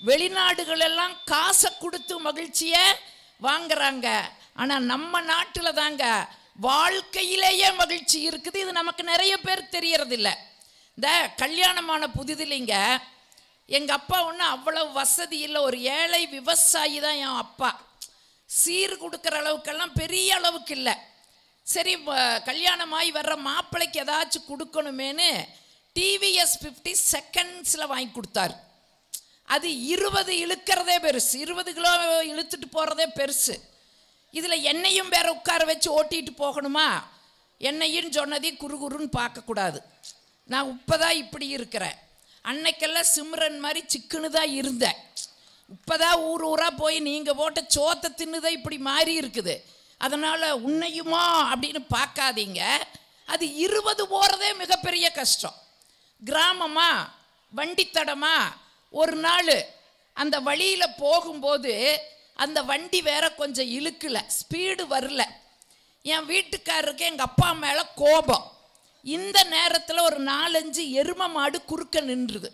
வெளிநாடுகளெல்லாம் காசை கொடுத்து மகிழ்ச்சியை வாங்குறாங்க. ஆனால் நம்ம நாட்டில் தாங்க வாழ்க்கையிலேயே மகிழ்ச்சி இருக்குது. இது நமக்கு நிறைய பேர் தெரியறதில்ல. இந்த கல்யாணமான புதிதில்லைங்க, எங்கள் அப்பா ஒன்றும் அவ்வளவு வசதி இல்லை, ஒரு ஏழை விவசாயி தான் என் அப்பா. சீர் கொடுக்குற அளவுக்கெல்லாம் பெரிய அளவுக்கு இல்லை. சரி, கல்யாணமாகி வர்ற மாப்பிள்ளைக்கு ஏதாச்சும் கொடுக்கணுமேனு டிவிஎஸ் 50 செகண்ட்ஸில் வாங்கி கொடுத்தாரு. அது 20 இழுக்கிறதே பெருசு, 20 கிலோ இழுத்துட்டு போகிறதே பெருசு. இதில் என்னையும் வேற உட்கார வச்சு ஓட்டிகிட்டு போகணுமா? என்னையும் சொன்னதையும் குறுகுறுன்னு பார்க்கக்கூடாது. நான் இப்போதான் இப்படி இருக்கிறேன். அன்னைக்கெல்லாம் சிம்ரன் மாதிரி சிக்குன்னு தான் இருந்தேன். இப்போதான் ஊர் ஊராக போய் நீங்கள் போட்ட சோத்தை தின்னுதான் இப்படி மாறி இருக்குது. அதனால் உன்னையுமா அப்படின்னு பார்க்காதீங்க. அது 20 போகிறதே மிகப்பெரிய கஷ்டம். கிராமமா வண்டித்தடமா ஒரு நாள் அந்த வழியில் போகும்போது அந்த வண்டி வேற கொஞ்சம் இழுக்கலை, ஸ்பீடு வரல. என் வீட்டுக்காரருக்கு எங்கள் அப்பா மேலே கோபம். இந்த நேரத்தில் ஒரு 4-5 எருமை மாடு குறுக்க நின்றுது.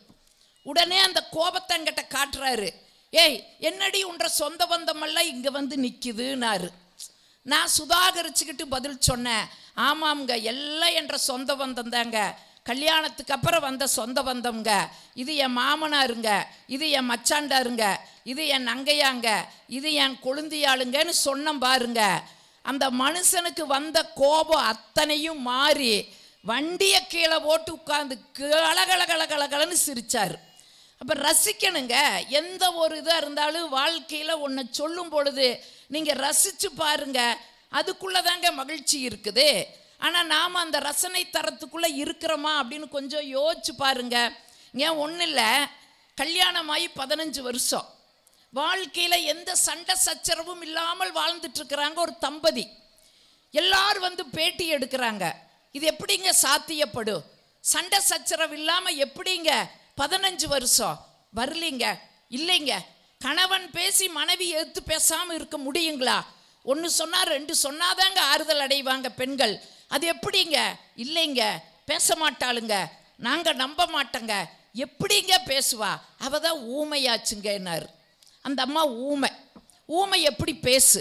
உடனே அந்த கோபத்தை என்கிட்ட காட்டுறாரு. ஏய், என்னடி உன்ற சொந்த பந்தமெல்லாம் இங்கே வந்து நிற்கிதுன்னாரு. நான் சுதாகரிச்சுக்கிட்டு பதில் சொன்னேன், ஆமாம்ங்க, எல்லாம் என்ற சொந்த பந்தம் தாங்க, கல்யாணத்துக்கு அப்புறம் வந்த சொந்த பந்தம்ங்க. இது என் மாமனாருங்க, இது என் மச்சாண்டாருங்க, இது என் நங்கையாங்க, இது என் கொழுந்தியாளுங்கன்னு சொன்ன பாருங்க. அந்த மனுஷனுக்கு வந்த கோபம் அத்தனையும் மாறி வண்டியை கீழே போட்டு உட்காந்து கலகலகலகலன்னு சிரிச்சார். அப்போ ரசிக்கணுங்க. எந்த ஒரு இதாக இருந்தாலும் வாழ்க்கையில் ஒன்று சொல்லும் பொழுது நீங்கள் ரசித்து பாருங்க, அதுக்குள்ளே தாங்க மகிழ்ச்சி இருக்குது. ஆனால் நாம் அந்த ரசனை தரத்துக்குள்ளே இருக்கிறோமா அப்படின்னு கொஞ்சம் யோசிச்சு பாருங்க. ஏன் ஒன்றும் இல்லை, கல்யாணமாகி 15 வருஷம் வாழ்க்கையில் எந்த சண்டை சச்சரவும் இல்லாமல் வாழ்ந்துட்டுருக்குறாங்க ஒரு தம்பதி. எல்லாரும் வந்து பேட்டி எடுக்கிறாங்க. இது எப்படிங்க சாத்தியப்படும்? சண்டை சச்சரவு இல்லாமல் எப்படிங்க 15 வருஷம் வரலீங்க? இல்லைங்க. கணவன் பேசி மனைவி எடுத்து பேசாமல் இருக்க முடியுங்களா? 1 சொன்னா 2 சொன்னாதாங்க ஆறுதல் அடைவாங்க பெண்கள். அது எப்படிங்க? இல்லைங்க, பேச மாட்டாளுங்க, நாங்கள் நம்ப மாட்டோங்க. எப்படிங்க பேசுவா? அவ தான் ஊமையாச்சுங்கன்னாரு. அந்த அம்மா ஊமை எப்படி பேசு?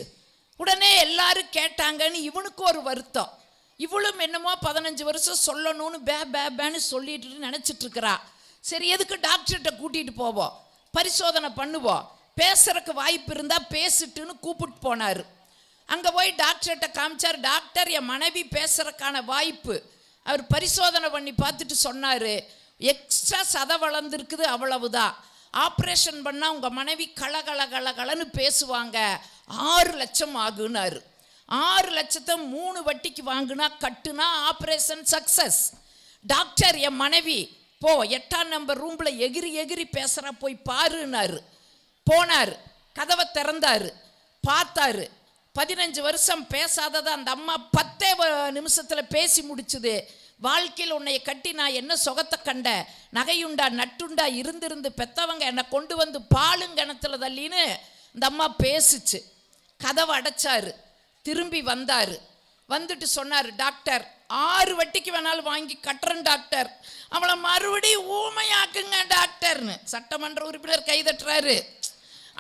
உடனே எல்லாரும் கேட்டாங்கன்னு இவனுக்கு ஒரு வருத்தம். இவளும் என்னமோ 15 வருஷம் சொல்லணும்னு பேன்னு சொல்லிட்டு நினச்சிட்டு இருக்கிறா. சரி, எதுக்கு டாக்டர்கிட்ட கூட்டிகிட்டு போவோம், பரிசோதனை பண்ணுவோம், பேசுறதுக்கு வாய்ப்பு இருந்தால் பேசிட்டுன்னு கூப்பிட்டு போனார். அங்கே போய் டாக்டர்கிட்ட காமிச்சார். டாக்டர், என் மனைவி பேசுறதுக்கான வாய்ப்பு. அவர் பரிசோதனை பண்ணி பார்த்துட்டு சொன்னார், எக்ஸ்ட்ரா சதை வளர்ந்துருக்குது, அவ்வளவுதான். ஆப்ரேஷன் பண்ணால் உங்கள் மனைவி கலகலன்னு பேசுவாங்க, 6 லட்சம் ஆகுனாரு. 6 லட்சத்தை 3 வட்டிக்கு வாங்கினா கட்டுனா ஆப்ரேஷன் சக்சஸ். டாக்டர், என் மனைவி போ 8ஆம் நம்பர் ரூமில் எகிரி பேசுகிறா, போய் பாருன்னாரு. போனார், கதவை திறந்தார், பார்த்தாரு. 15 வருஷம் பேசாததை அந்த அம்மா 10 நிமிஷத்தில் பேசி முடிச்சுது. வாழ்க்கையில் உன்னை கட்டி நான் என்ன சுகத்தை கண்ட, நகையுண்டா நட்டுண்டா, இருந்து பெத்தவங்க என்னை கொண்டு வந்து பாலுங்கணத்தில் தள்ளின்னு இந்த அம்மா பேசிச்சு. கதவை அடைச்சாரு, திரும்பி வந்தார். வந்துட்டு சொன்னார், டாக்டர் 6 வட்டிக்கு வேணாலும் வாங்கி கட்டுறேன் டாக்டர், அவளை மறுபடியும் ஊமையாக்குங்க டாக்டர்னு. சட்டமன்ற உறுப்பினர் கைதட்டுறாரு.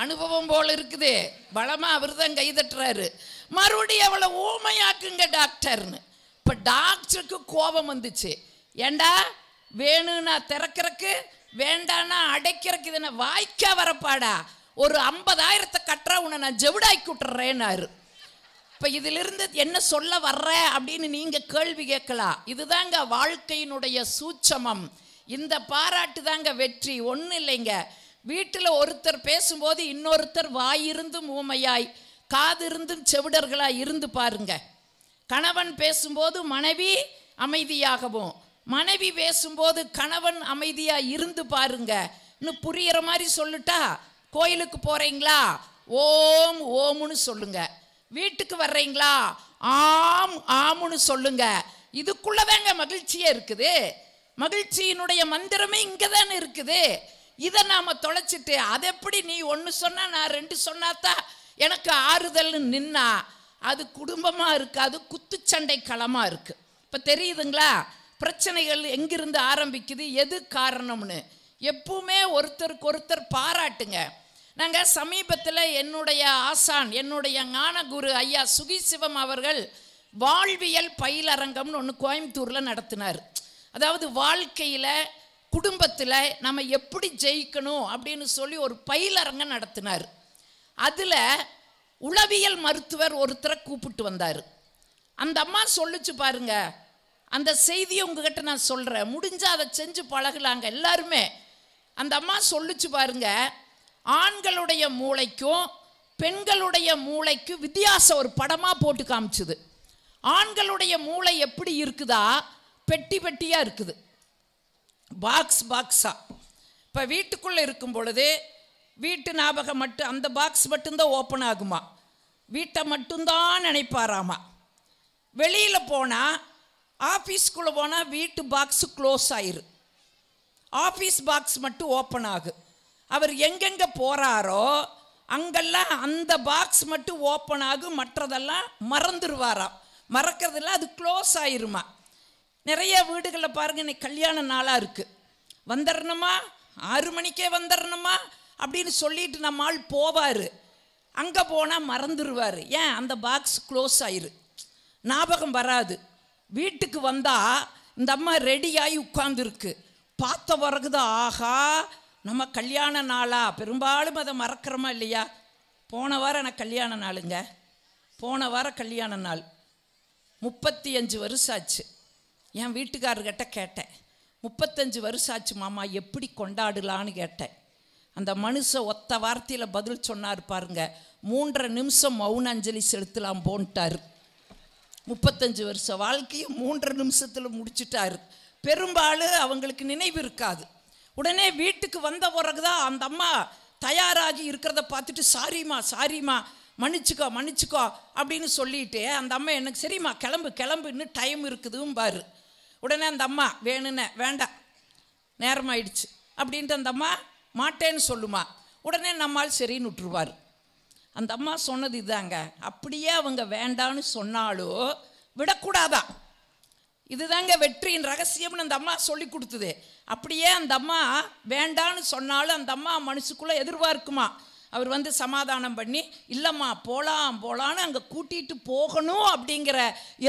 அனுபவம் போல் இருக்குது, பலமாக அவர் தான் கைதட்டுறாரு. மறுபடியும் அவளை ஊமையாக்குங்க டாக்டர்னு. இப்போ டாக்டருக்கு கோபம் வந்துச்சு. ஏண்டா, வேணும்னா திறக்கிறக்கு, வேண்டான்னா அடைக்கிறக்கு, இது என்ன வாய்க்கா வரப்பாடா? ஒரு 50,000 கட்டுற உன்னை நான் ஜெவிடாக்கி விட்டுறேன்னாரு. இப்போ இதிலிருந்து என்ன சொல்ல வர்ற அப்படின்னு நீங்கள் கேள்வி கேட்கலாம். இதுதாங்க வாழ்க்கையினுடைய சூட்சமம். இந்த பாராட்டு தாங்க வெற்றி. ஒன்றும் இல்லைங்க, வீட்டில் ஒருத்தர் பேசும்போது இன்னொருத்தர் வாயிருந்தும் ஊமையாய், காதிருந்தும் செவிடர்களாக இருந்து பாருங்க. கணவன் பேசும்போது மனைவி அமைதியாகவும், மனைவி பேசும்போது கணவன் அமைதியாக இருந்து பாருங்க. இன்னும் புரிகிற மாதிரி சொல்லிட்டா, கோயிலுக்கு போகிறீங்களா, ஓம் ஓமுன்னு சொல்லுங்க. வீட்டுக்கு வர்றீங்களா, ஆம் ஆமுன்னு சொல்லுங்க. இதுக்குள்ளதாங்க மகிழ்ச்சியே இருக்குது. மகிழ்ச்சியினுடைய மந்திரமே இங்கே தானே இருக்குது. இதை நாம் தொலைச்சிட்டு அதை எப்படி நீ 1 சொன்னா நான் 2 சொன்னாதான் எனக்கு ஆறுதல்னு நின்னா அது குடும்பமாக இருக்காது, குத்துச்சண்டை களமாக இருக்குது. இப்போ தெரியுதுங்களா பிரச்சனைகள் எங்கிருந்து ஆரம்பிக்குது, எது காரணம்னு? எப்பவுமே ஒருத்தருக்கு ஒருத்தர் பாராட்டுங்க. நாங்கள் சமீபத்தில் என்னுடைய ஆசான், என்னுடைய ஞானகுரு ஐயா சுகிசிவம் அவர்கள் வாழ்வியல் பயிலரங்கம்னு ஒன்று கோயம்புத்தூரில் நடத்தினார். அதாவது வாழ்க்கையில் குடும்பத்தில் நம்ம எப்படி ஜெயிக்கணும் அப்படின்னு சொல்லி ஒரு பயிலரங்கம் நடத்தினார். அதில் உளவியல் மருத்துவர் ஒருத்தரை கூப்பிட்டு வந்தார். அந்த அம்மா சொல்லிச்சு பாருங்க, அந்த செய்தியை உங்ககிட்ட நான் சொல்கிறேன், முடிஞ்சால் அதை செஞ்சு பழகலாங்க எல்லாருமே. அந்த அம்மா சொல்லிச்சு பாருங்க, ஆண்களுடைய மூளைக்கும் பெண்களுடைய மூளைக்கும் வித்தியாசம் ஒரு படமாக போட்டு காமிச்சுது. ஆண்களுடைய மூளை எப்படி இருக்குதா, பெட்டி பெட்டியாக இருக்குது, பாக்ஸா. இப்போ வீட்டுக்குள்ளே இருக்கும் பொழுது வீட்டு ஞாபகம் மட்டும், அந்த பாக்ஸ் மட்டும்தான் ஓப்பன் ஆகுமா, வீட்டை மட்டும்தான் நினைப்பாராமா. வெளியில் போனால், ஆஃபீஸ்க்குள்ளே போனால் வீட்டு பாக்ஸு க்ளோஸ் ஆயிரு, ஆஃபீஸ் பாக்ஸ் மட்டும் ஓப்பன் ஆகும். அவர் எங்கெங்கே போகிறாரோ அங்கெல்லாம் அந்த பாக்ஸ் மட்டும் ஓப்பன் ஆகும், மற்றதெல்லாம் மறந்துடுவாராம். மறக்கிறதில்ல, அது க்ளோஸ் ஆயிருமா. நிறைய வீடுகளில் பாருங்கள், இன்னைக்கு கல்யாண நாளாக இருக்குது, வந்துடணுமா 6 மணிக்கே வந்துடணுமா அப்படின்னு சொல்லிட்டு நம்ம ஆள் போவார். அங்கே போனால் மறந்துடுவார். ஏன்? அந்த பாக்ஸ் க்ளோஸ் ஆயிரு, ஞாபகம் வராது. வீட்டுக்கு வந்தால் இந்த அம்மா ரெடியாகி உட்காந்துருக்கு, பார்த்த பிறகுதான் ஆஹா நம்ம கல்யாண நாளா. பெரும்பாலும் அதை மறக்கிறோமா இல்லையா? போன வாரம் எனக்கு கல்யாண நாளுங்க, போன வாரம் கல்யாண நாள் 35 வருஷம் ஆச்சு. என் வீட்டுக்காரர்கிட்ட கேட்டேன், 35 வருஷம் ஆச்சு மாமா, எப்படி கொண்டாடலான்னு கேட்டேன். அந்த மனுஷன் ஒத்த வார்த்தையில் பதில் சொன்னார் பாருங்க, 3.5 நிமிஷம் மௌன அஞ்சலி செலுத்தலாம் போன்ட்டார். 35 வருஷம் வாழ்க்கையை 3.5 நிமிஷத்தில் முடிச்சுட்டாரு. பெரும்பாலும் அவங்களுக்கு நினைவு இருக்காது. உடனே வீட்டுக்கு வந்த பிறகுதான் அந்த அம்மா தயாராகி இருக்கிறத பார்த்துட்டு சாரிம்மா சாரிம்மா மன்னிச்சுக்கோ மன்னிச்சுக்கோ அப்படின்னு சொல்லிட்டு அந்த அம்மா எனக்கு சரிம்மா கிளம்பு கிளம்பு இன்னும் டைம் இருக்குதும் பாரு. உடனே அந்த அம்மா வேணுன்னு வேண்டாம் நேரம் ஆயிடுச்சு அப்படின்ட்டு அந்த அம்மா மாட்டேன்னு சொல்லுமா. உடனே நம்மால் சரின்னு விட்டுருவார். அந்த அம்மா சொன்னது இதாங்க, அப்படியே அவங்க வேண்டான்னு சொன்னாலும் விடக்கூடாதான். இதுதாங்க வெற்றியின் ரகசியம்னு அந்த அம்மா சொல்லி கொடுத்தது. அப்படியே அந்த அம்மா வேண்டான்னு சொன்னாலும் அந்த அம்மா மனசுக்குள்ளே எதிர்பார்க்குமா, அவர் வந்து சமாதானம் பண்ணி இல்லைம்மா போகலாம் போகலான்னு அங்கே கூட்டிகிட்டு போகணும் அப்படிங்கிற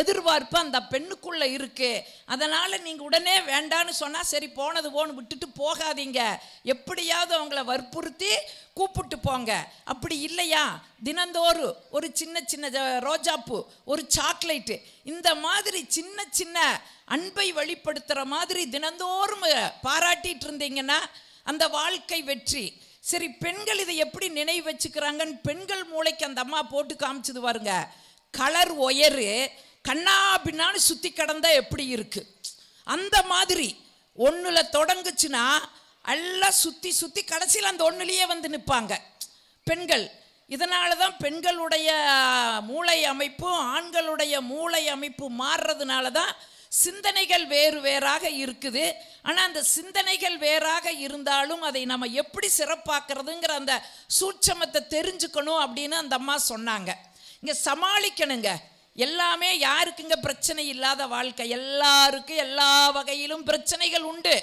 எதிர்பார்ப்பு அந்த பெண்ணுக்குள்ளே இருக்குது. அதனால் நீங்கள் உடனே வேண்டான்னு சொன்னால் சரி போனது போன்னு விட்டுட்டு போகாதீங்க, எப்படியாவது அவங்கள வற்புறுத்தி கூப்பிட்டு போங்க. அப்படி இல்லையா தினந்தோறும் ஒரு சின்ன சின்ன ரோஜாப்பூ, ஒரு சாக்லேட்டு, இந்த மாதிரி சின்ன சின்ன அன்பை வெளிப்படுத்துகிற மாதிரி தினந்தோறும் பாராட்டிகிட்டு இருந்தீங்கன்னா அந்த வாழ்க்கை வெற்றி. சரி, பெண்கள் இதை எப்படி நினைவு வச்சுக்கிறாங்கன்னு பெண்கள் மூளைக்கு அந்த அம்மா போட்டு காமிச்சது பாருங்க. கலர் ஒயரு கண்ணா பின்னான்னு சுற்றி கடந்தா எப்படி இருக்கு, அந்த மாதிரி ஒன்றில் தொடங்குச்சுன்னா எல்லாம் சுற்றி சுற்றி கடைசியில் அந்த ஒன்றுலேயே வந்து நிற்பாங்க பெண்கள். இதனால தான் பெண்களுடைய மூளை அமைப்பும் ஆண்களுடைய மூளை அமைப்பு மாறுறதுனால தான் சிந்தனைகள் வேறு வேறாக இருக்குது. ஆனால் அந்த சிந்தனைகள் வேறாக இருந்தாலும் அதை நம்ம எப்படி சிறப்பாக்குறதுங்கிற அந்த சூட்சமத்தை தெரிஞ்சுக்கணும் அப்படின்னு அந்த அம்மா சொன்னாங்க. இங்கே சமாளிக்கணுங்க. எல்லாமே யாருக்குங்க பிரச்சனை இல்லாத வாழ்க்கை? எல்லாருக்கும் எல்லா வகையிலும் பிரச்சனைகள் உண்டு.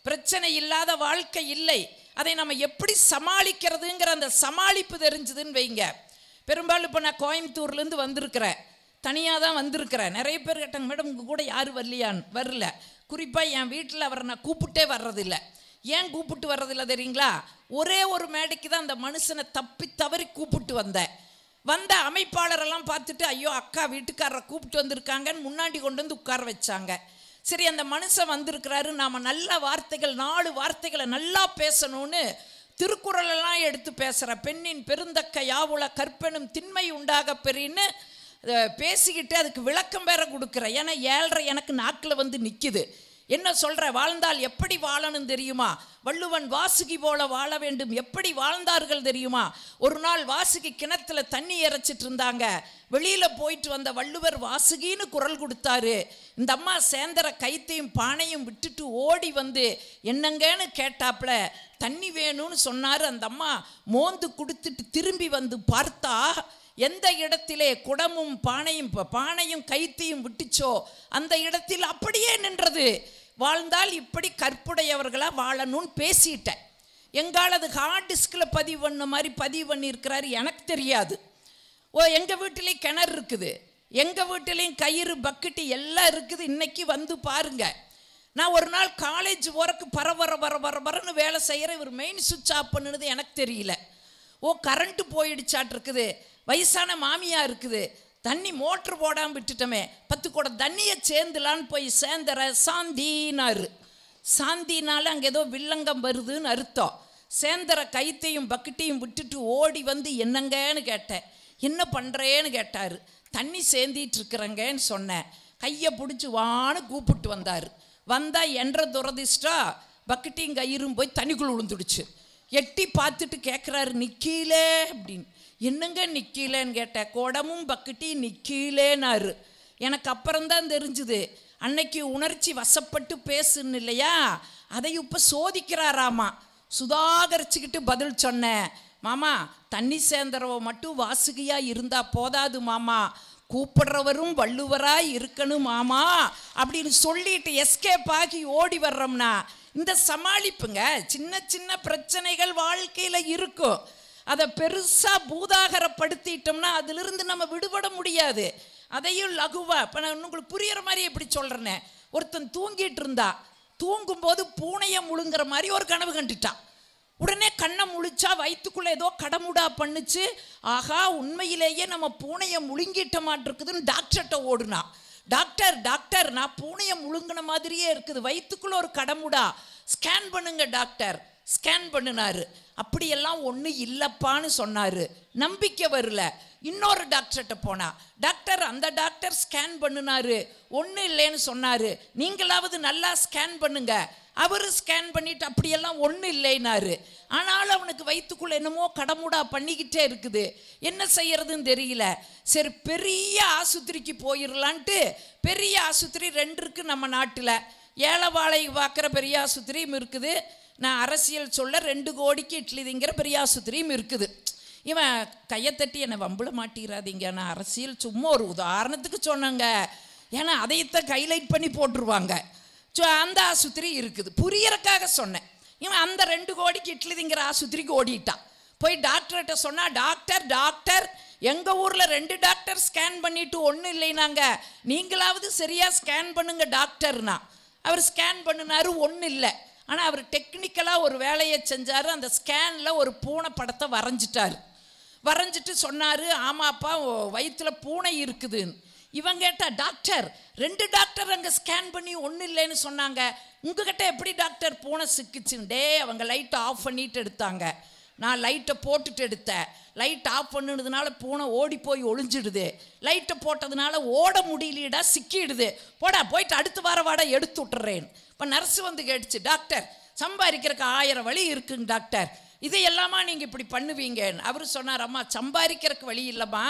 பிரச்சனை இல்லாத வாழ்க்கை இல்லை. அதை நம்ம எப்படி சமாளிக்கிறதுங்கிற அந்த சமாளிப்பு தெரிஞ்சுதுன்னு வைங்க. பெரும்பாலும் இப்போ நான் கோயம்புத்தூர்லேருந்து வந்திருக்கிறேன், தனியாக தான் வந்திருக்கிறேன். நிறைய பேர் கேட்டாங்க, மேடம் உங்கள் கூட யாரும் வரலையான்னு. வரல. குறிப்பாக என் வீட்டில் அவரை நான் கூப்பிட்டே வர்றதில்லை. ஏன் கூப்பிட்டு வர்றதில்லை தெரியுங்களா? ஒரே ஒரு மேடைக்கு தான் அந்த மனுஷனை தப்பி தவறி கூப்பிட்டு வந்தேன். வந்த அமைப்பாளரெல்லாம் பார்த்துட்டு ஐயோ அக்கா வீட்டுக்காரரை கூப்பிட்டு வந்திருக்காங்கன்னு முன்னாடி கொண்டு வந்து உட்கார வச்சாங்க. சரி, அந்த மனுஷன் வந்திருக்கிறாரு, நாம் நல்ல வார்த்தைகள் 4 வார்த்தைகளை நல்லா பேசணும்னு திருக்குறளெல்லாம் எடுத்து பேசுகிற பெண்ணின் பெருந்தக்க யாவுல கற்பெனும் திண்மை உண்டாக பெறின்னு பேசிக்கிட்டு அதுக்கு விளக்கம் வேற கொடுக்குறேன். ஏன்னா 7:30 எனக்கு நாக்கில் வந்து நிற்கிது. என்ன சொல்கிற? வாழ்ந்தால் எப்படி வாழணும் தெரியுமா? வள்ளுவன் வாசுகி போல வாழ வேண்டும். எப்படி வாழ்ந்தார்கள் தெரியுமா? ஒரு நாள் வாசுகி கிணத்துல தண்ணி இறைச்சிட்டு இருந்தாங்க. வெளியில் போயிட்டு வந்த வள்ளுவர் வாசுகின்னு குரல் கொடுத்தாரு. இந்த அம்மா சேந்தர கைத்தையும் பானையும் விட்டுட்டு ஓடி வந்து என்னங்கன்னு கேட்டாப்புல தண்ணி வேணும்னு சொன்னார். அந்த அம்மா மோந்து கொடுத்துட்டு திரும்பி வந்து பார்த்தா எந்த இடத்திலே குடமும் பானையும் கைத்தையும் விட்டுச்சோ அந்த இடத்தில் அப்படியே நின்றது. வாழ்ந்தால் இப்படி கற்புடையவர்களாக வாழணும்னு பேசிட்டேன். எங்காலது ஹார்ட் டிஸ்கில் பதிவு பண்ண மாதிரி பதிவு பண்ணியிருக்கிறாரு எனக்கு தெரியாது. எங்கள் வீட்டிலையும் கிணறு இருக்குது, எங்கள் வீட்டிலையும் கயிறு பக்கெட்டு எல்லாம் இருக்குது. இன்னைக்கு வந்து பாருங்க. நான் ஒரு நாள் காலேஜ் போகிறக்கு பரபரன்னு வேலை செய்கிற இவர் மெயின் சுவிட்ச் ஆஃப் பண்ணுனது எனக்கு தெரியல. கரண்ட்டு போயிடுச்சாட்டு இருக்குது. வயசான மாமியாக இருக்குது, தண்ணி மோட்ரு போடாமல் விட்டுட்டோமே, 10 குடம் தண்ணியை சேர்ந்துலான்னு போய் சேர்ந்துற சாந்தினாரு. சாந்தினால அங்கே ஏதோ வில்லங்கம் வருதுன்னு அர்த்தம். சேந்தர கைத்தையும் பக்கெட்டையும் விட்டுட்டு ஓடி வந்து என்னங்கன்னு கேட்டேன். என்ன பண்ணுறேன்னு கேட்டார். தண்ணி சேர்ந்திட்டு இருக்கிறேங்கன்னு சொன்னேன். கையை பிடிச்சி வான்னு கூப்பிட்டு வந்தார். வந்தால் என்ற துரதிஷ்டா பக்கெட்டையும் கயிறும் போய் தண்ணிக்குள்ள விழுந்துடுச்சு. எட்டி பார்த்துட்டு கேட்குறாரு, நிற்கீலே அப்படின்னு. என்னங்க நிற்கீலேன்னு கேட்டேன். குடமும் பக்கெட்டையும் நிற்கீலேன்னாரு. எனக்கு அப்புறம்தான் தெரிஞ்சுது, அன்னைக்கு உணர்ச்சி வசப்பட்டு பேசுன்னு இல்லையா, அதை இப்போ சோதிக்கிறாராமா. சுதாகரிச்சுக்கிட்டு பதில் சொன்னேன், மாமா தண்ணி சேர்ந்துறவ மட்டும் வாசுகியாக இருந்தால் போதாது மாமா, கூப்பிடுறவரும் வள்ளுவராய் இருக்கணும் மாமா அப்படின்னு சொல்லிட்டு எஸ்கேப் ஆகி ஓடி வர்றோம்னா இந்த சமாளிப்புங்க. சின்ன சின்ன பிரச்சனைகள் வாழ்க்கையில் இருக்கும், அதை பெருசாக பூதாகரப்படுத்திட்டோம்னா அதிலிருந்து நம்ம விடுபட முடியாது. அதையும் லகுவா, இப்போ நான் உங்களுக்கு புரிகிற மாதிரி எப்படி சொல்கிறேன்னே, ஒருத்தன் தூங்கிட்டு இருந்தா, தூங்கும்போது பூனையை முழுங்குற மாதிரி ஒரு கனவு கண்டுட்டான். உடனே கண்ணை முழிச்சா வயிற்றுக்குள்ளே ஏதோ கடமுடா பண்ணுச்சு. ஆகா, உண்மையிலேயே நம்ம பூனையை முழுங்கிட்ட மாட்டிருக்குதுன்னு டாக்டர்கிட்ட ஓடுனா. டாக்டர் டாக்டர் நான் பூனையை முழுங்கின மாதிரியே இருக்குது, வயிற்றுக்குள்ளே ஒரு கடமுடா, ஸ்கேன் பண்ணுங்க டாக்டர். ஸ்கேன் பண்ணினாரு, அப்படியெல்லாம் ஒன்றும் இல்லைப்பான்னு சொன்னார். நம்பிக்கை வரல. இன்னொரு டாக்டர்கிட்ட போனா, டாக்டர் அந்த டாக்டர் ஸ்கேன் பண்ணினாரு, ஒன்றும் இல்லைன்னு சொன்னார், நீங்களாவது நல்லா ஸ்கேன் பண்ணுங்க. அவர் ஸ்கேன் பண்ணிட்டு அப்படியெல்லாம் ஒன்றும் இல்லைன்னாரு. ஆனாலும் அவனுக்கு வயிற்றுக்குள்ளே என்னமோ கடமுடா பண்ணிக்கிட்டே இருக்குது, என்ன செய்யறதுன்னு தெரியல. சரி பெரிய ஆஸ்பத்திரிக்கு போயிடலான்ட்டு, பெரிய ஆஸ்பத்திரி 2 இருக்குது நம்ம நாட்டில். ஏழைவாழை பார்க்குற பெரிய ஆஸ்பத்திரியும் இருக்குது, நான் அரசியல் சொல்ல 2 கோடிக்கு இட்லி திங்கிற பெரிய ஆஸ்பத்திரியும் இருக்குது. இவன் கையை தட்டி என்னை வம்பிட மாட்டேறாதீங்க, நான் அரசியல் சும்மா ஒரு உதாரணத்துக்கு சொன்னேங்க, ஏன்னா அதையத்தான் ஹைலைட் பண்ணி போட்டுருவாங்க. ஸோ அந்த ஆஸ்பத்திரி இருக்குது, புரியறக்காக சொன்னேன். இவன் அந்த 2 கோடிக்கு இட்லி திங்கிற ஆஸ்பத்திரிக்கு ஓடிட்டான். போய் டாக்டர்கிட்ட சொன்னா, டாக்டர் டாக்டர் எங்கள் ஊரில் 2 டாக்டர் ஸ்கேன் பண்ணிட்டு ஒன்றும் இல்லைனாங்க, நீங்களாவது சரியாக ஸ்கேன் பண்ணுங்க டாக்டர்னா. அவர் ஸ்கேன் பண்ணினாரு, ஒன்றும் இல்லை. ஆனால் அவர் டெக்னிக்கலாக ஒரு வேலையை செஞ்சார். அந்த ஸ்கேனில் ஒரு பூனை படத்தை வரைஞ்சிட்டார். வரைஞ்சிட்டு சொன்னார், ஆமாப்பா வயிற்றில் பூனை இருக்குதுன்னு. இவன் கேட்டா, டாக்டர் 2 டாக்டர் அங்கே ஸ்கேன் பண்ணி ஒன்றும் இல்லைன்னு சொன்னாங்க, உங்ககிட்ட எப்படி டாக்டர் பூனை சிக்கிச்சுண்டே? அவங்க லைட்டை ஆஃப் பண்ணிட்டு எடுத்தாங்க, நான் லைட்டை போட்டுட்டு எடுத்தேன். லைட் ஆஃப் பண்ணுனதுனால பூனை ஓடி போய் ஒளிஞ்சிடுது, லைட்டை போட்டதுனால ஓட முடியலடா, சிக்கிடுது, போடா போயிட்டு அடுத்த வாட எடுத்து விட்டுறேன். இப்போ நர்ஸு வந்து கேட்டுச்சு, டாக்டர் சம்பாதிக்கிறதுக்கு 1000 வழி இருக்குங்க டாக்டர், இதையெல்லாமா நீங்கள் இப்படி பண்ணுவீங்கன்னு. அவர் சொன்னார், அம்மா சம்பாதிக்கிறதுக்கு வழி இல்லைம்மா,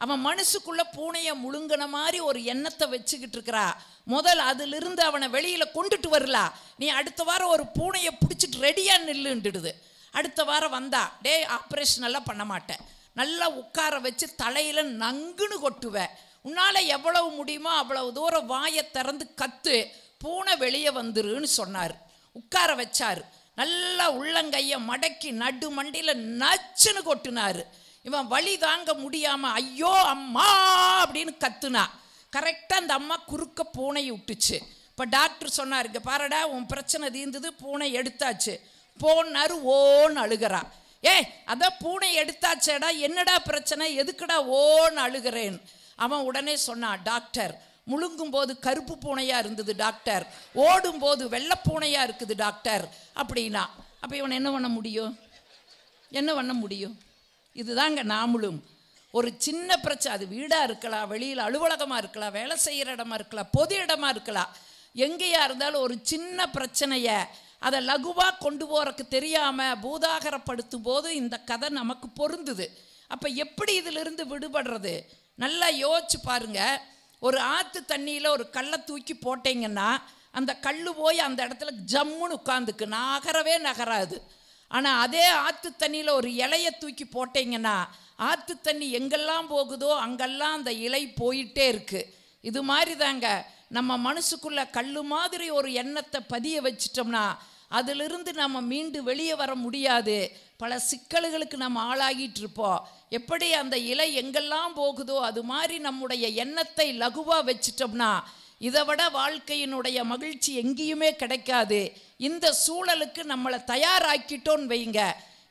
அவன் மனசுக்குள்ளே பூனையை முழுங்கின மாதிரி ஒரு எண்ணத்தை வச்சுக்கிட்டு இருக்கிறா, முதல் அதிலிருந்து அவனை வெளியில் கொண்டுட்டு வரலா. நீ அடுத்த வாரம் ஒரு பூனையை பிடிச்சிட்டு ரெடியாக நில்லுண்டுடுது. அடுத்த வாரம் வந்தா, டே ஆப்ரேஷன் எல்லாம் பண்ண மாட்டேன், நல்லா உட்கார வச்சு தலையில் நங்குன்னு கொட்டுவேன், உன்னால் எவ்வளவு முடியுமோ அவ்வளவு தூரம் வாயை திறந்து கத்து, பூனை வெளியே வந்துருன்னு சொன்னார். உட்கார வச்சார், நல்லா உள்ளங்கையை மடக்கி நடு மண்டியில் நச்சுன்னு கொட்டினார். இவன் வலி தாங்க முடியாமல் ஐயோ அம்மா அப்படின்னு கத்துனா. கரெக்டாக அந்த அம்மா குறுக்க பூனையை விட்டுச்சு. இப்போ டாக்டர் சொன்னார், இங்கே பாருடா உன் பிரச்சனை தீர்ந்தது, பூனை எடுத்தாச்சு போனாரு. ஓன்னு அழுகிறா. அதான் பூனை எடுத்தாச்சேடா, என்னடா பிரச்சனை, எதுக்குடா ஓன்னு அழுகிறேன். அவன் உடனே சொன்னான், டாக்டர் முழுங்கும் போது கருப்பு பூனையாக இருந்தது டாக்டர், ஓடும்போது வெள்ளை பூனையாக இருக்குது டாக்டர் அப்படின்னா. அப்போ இவன் என்ன பண்ண முடியும்? என்ன பண்ண முடியும்? இதுதாங்க நாமளும். ஒரு சின்ன பிரச்சனை, அது வீடாக இருக்கலாம், வெளியில் அலுவலகமாக இருக்கலாம், வேலை செய்கிற இடமா இருக்கலாம், பொது இடமா இருக்கலாம், எங்கேயா இருந்தாலும் ஒரு சின்ன பிரச்சனையை அதை லகுவாக கொண்டு போகிறக்கு தெரியாமல் பூதாகரப்படுத்தும் போது இந்த கதை நமக்கு பொருந்துது. அப்போ எப்படி இதிலிருந்து விடுபடுறது? நல்லா யோசிச்சு பாருங்க. ஒரு ஆற்று தண்ணியில் ஒரு கல்லை தூக்கி போட்டிங்கன்னா அந்த கல் போய் அந்த இடத்துல ஜம்முன்னு உட்காந்துக்கு, நகராது. ஆனால் அதே ஆற்று தண்ணியில் ஒரு இலையை தூக்கி போட்டிங்கன்னா ஆற்று தண்ணி எங்கெல்லாம் போகுதோ அங்கெல்லாம் அந்த இலை போயிட்டே இருக்குது. இது மாதிரி தாங்க நம்ம மனசுக்குள்ளே கல் மாதிரி ஒரு எண்ணத்தை பதிய வச்சிட்டோம்னா அதிலிருந்து நம்ம மீண்டு வெளியே வர முடியாது. பல சிக்கல்களுக்கு நம்ம ஆளாகிட்டு இருப்போம். எப்படி அந்த இலை எங்கெல்லாம் போகுதோ அது மாதிரி நம்முடைய எண்ணத்தை லகுவாக வச்சிட்டோம்னா இதை விட வாழ்க்கையினுடைய மகிழ்ச்சி எங்கேயுமே கிடைக்காது. இந்த சூழலுக்கு நம்மளை தயாராக்கிட்டோன்னு வைங்க,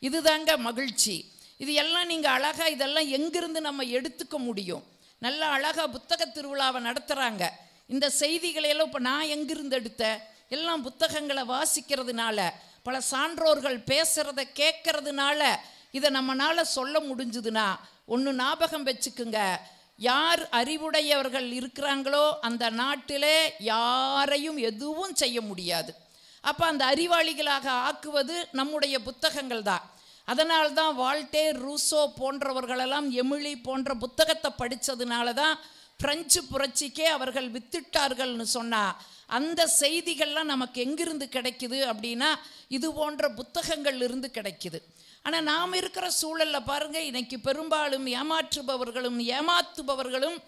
இதுதாங்க மகிழ்ச்சி. இது எல்லாம் நீங்கள் அழகாக இதெல்லாம் எங்கிருந்து நம்ம எடுத்துக்க முடியும்? நல்லா அழகாக புத்தக திருவிழாவை நடத்துகிறாங்க. இந்த செய்திகளையெல்லாம் இப்போ நான் எங்கிருந்து எடுத்தேன்? எல்லாம் புத்தகங்களை வாசிக்கிறதுனால, பல சான்றோர்கள் பேசுகிறத கேட்கறதுனால இதை நம்மளால் சொல்ல முடிஞ்சுதுன்னா ஒன்று ஞாபகம் வச்சுக்குங்க, யார் அறிவுடையவர்கள் இருக்கிறாங்களோ அந்த நாட்டிலே யாரையும் எதுவும் செய்ய முடியாது. அப்போ அந்த அறிவாளிகளாக ஆக்குவது நம்முடைய புத்தகங்கள் தான். அதனால்தான் வால்டேர், ரூசோ போன்றவர்களெல்லாம் எமிலி போன்ற புத்தகத்தை படித்ததுனால தான் பிரெஞ்சு புரட்சிக்கே அவர்கள் வித்திட்டார்கள்னு சொன்னால் அந்த செய்திகள்லாம் நமக்கு எங்கிருந்து கிடைக்குது அப்படின்னா இது போன்ற புத்தகங்கள் இருந்து கிடைக்குது. ஆனால் நாம் இருக்கிற சூழலில் பாருங்கள், இன்னைக்கு பெரும்பாலும் ஏமாற்றுபவர்களும் ஏமாத்துபவர்களும்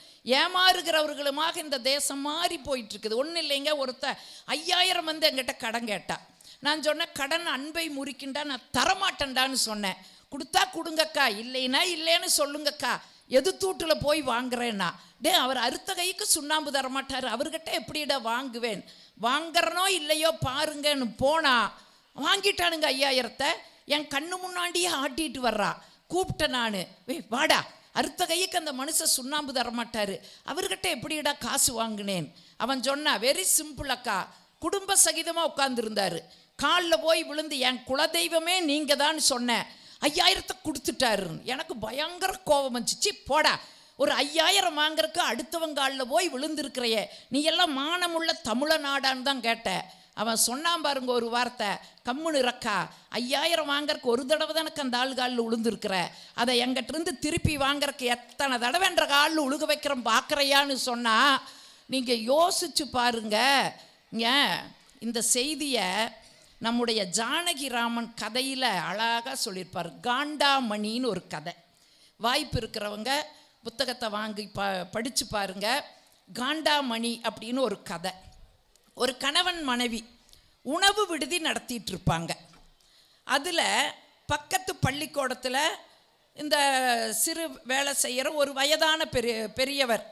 ஏமாறுகிறவர்களுமாக இந்த தேசம் மாறி போயிட்டுருக்குது. ஒன்றும் இல்லைங்க, ஒருத்தர் 5000 வந்து என்கிட்ட கடன் கேட்டா. நான் சொன்னேன், கடன் அன்பை முறிக்கின்றா, நான் தரமாட்டேன்டான்னு சொன்னேன். கொடுத்தா கொடுங்கக்கா, இல்லைன்னா இல்லைன்னு சொல்லுங்கக்கா, எது தூட்டில் போய் வாங்குறேன்னா அவர் அறுத்த கைக்கு சுண்ணாம்பு தரமாட்டார், அவர்கிட்ட எப்படிடா வாங்குவேன், வாங்குறனோ இல்லையோ பாருங்கன்னு போனா வாங்கிட்டானுங்க 5000. என் கண்ணு முன்னாடியே ஆட்டிட்டு வர்றா. கூப்பிட்டேன் நான், வாடா, அறுத்த கைக்கு அந்த மனுஷன் சுண்ணாம்பு தரமாட்டார், அவர்கிட்ட எப்படிடா காசு வாங்கினேன். அவன் சொன்னா, வெரி சிம்பிள் அக்கா, குடும்ப சகிதமாக உட்காந்துருந்தாரு, காலில் போய் விழுந்து என் குலதெய்வமே நீங்கள் தான் சொன்னேன், 5000 கொடுத்துட்டாரு. எனக்கு பயங்கர கோபம் வந்துச்சு. போடா, ஒரு 5000 வாங்கறதுக்கு அடுத்தவங்க காலில் போய் விழுந்திருக்கிறையே, நீ எல்லாம் மானமுள்ள தமிழநாடான்னு தான் கேட்டேன். அவன் சொன்னான் பாருங்க ஒரு வார்த்தை, கம்முன்னு இருக்கா, 5000 வாங்கறதுக்கு ஒரு தடவை தானக்கு அந்த ஆள் காலில் விழுந்துருக்கிற, அதை எங்கிட்ட இருந்து திருப்பி வாங்கறதுக்கு எத்தனை தடவை என்ற காலில் உழுக வைக்கிறோம் பார்க்குறையான்னு சொன்னால் நீங்கள் யோசிச்சு பாருங்க. இந்த செய்தியை நம்முடைய ஜானகிராமன் கதையில் அழகாக சொல்லியிருப்பார். காண்டாமணின்னு ஒரு கதை. வாய்ப்பு இருக்கிறவங்க புத்தகத்தை வாங்கி படித்து பாருங்க. காண்டாமணி அப்படின்னு ஒரு கதை. ஒரு கணவன் மனைவி உணவு விடுதி நடத்திட்டு இருப்பாங்க. அதில் பக்கத்து பள்ளிக்கூடத்தில் இந்த சிறு வேலை செய்கிற ஒரு வயதான பெரியவர்,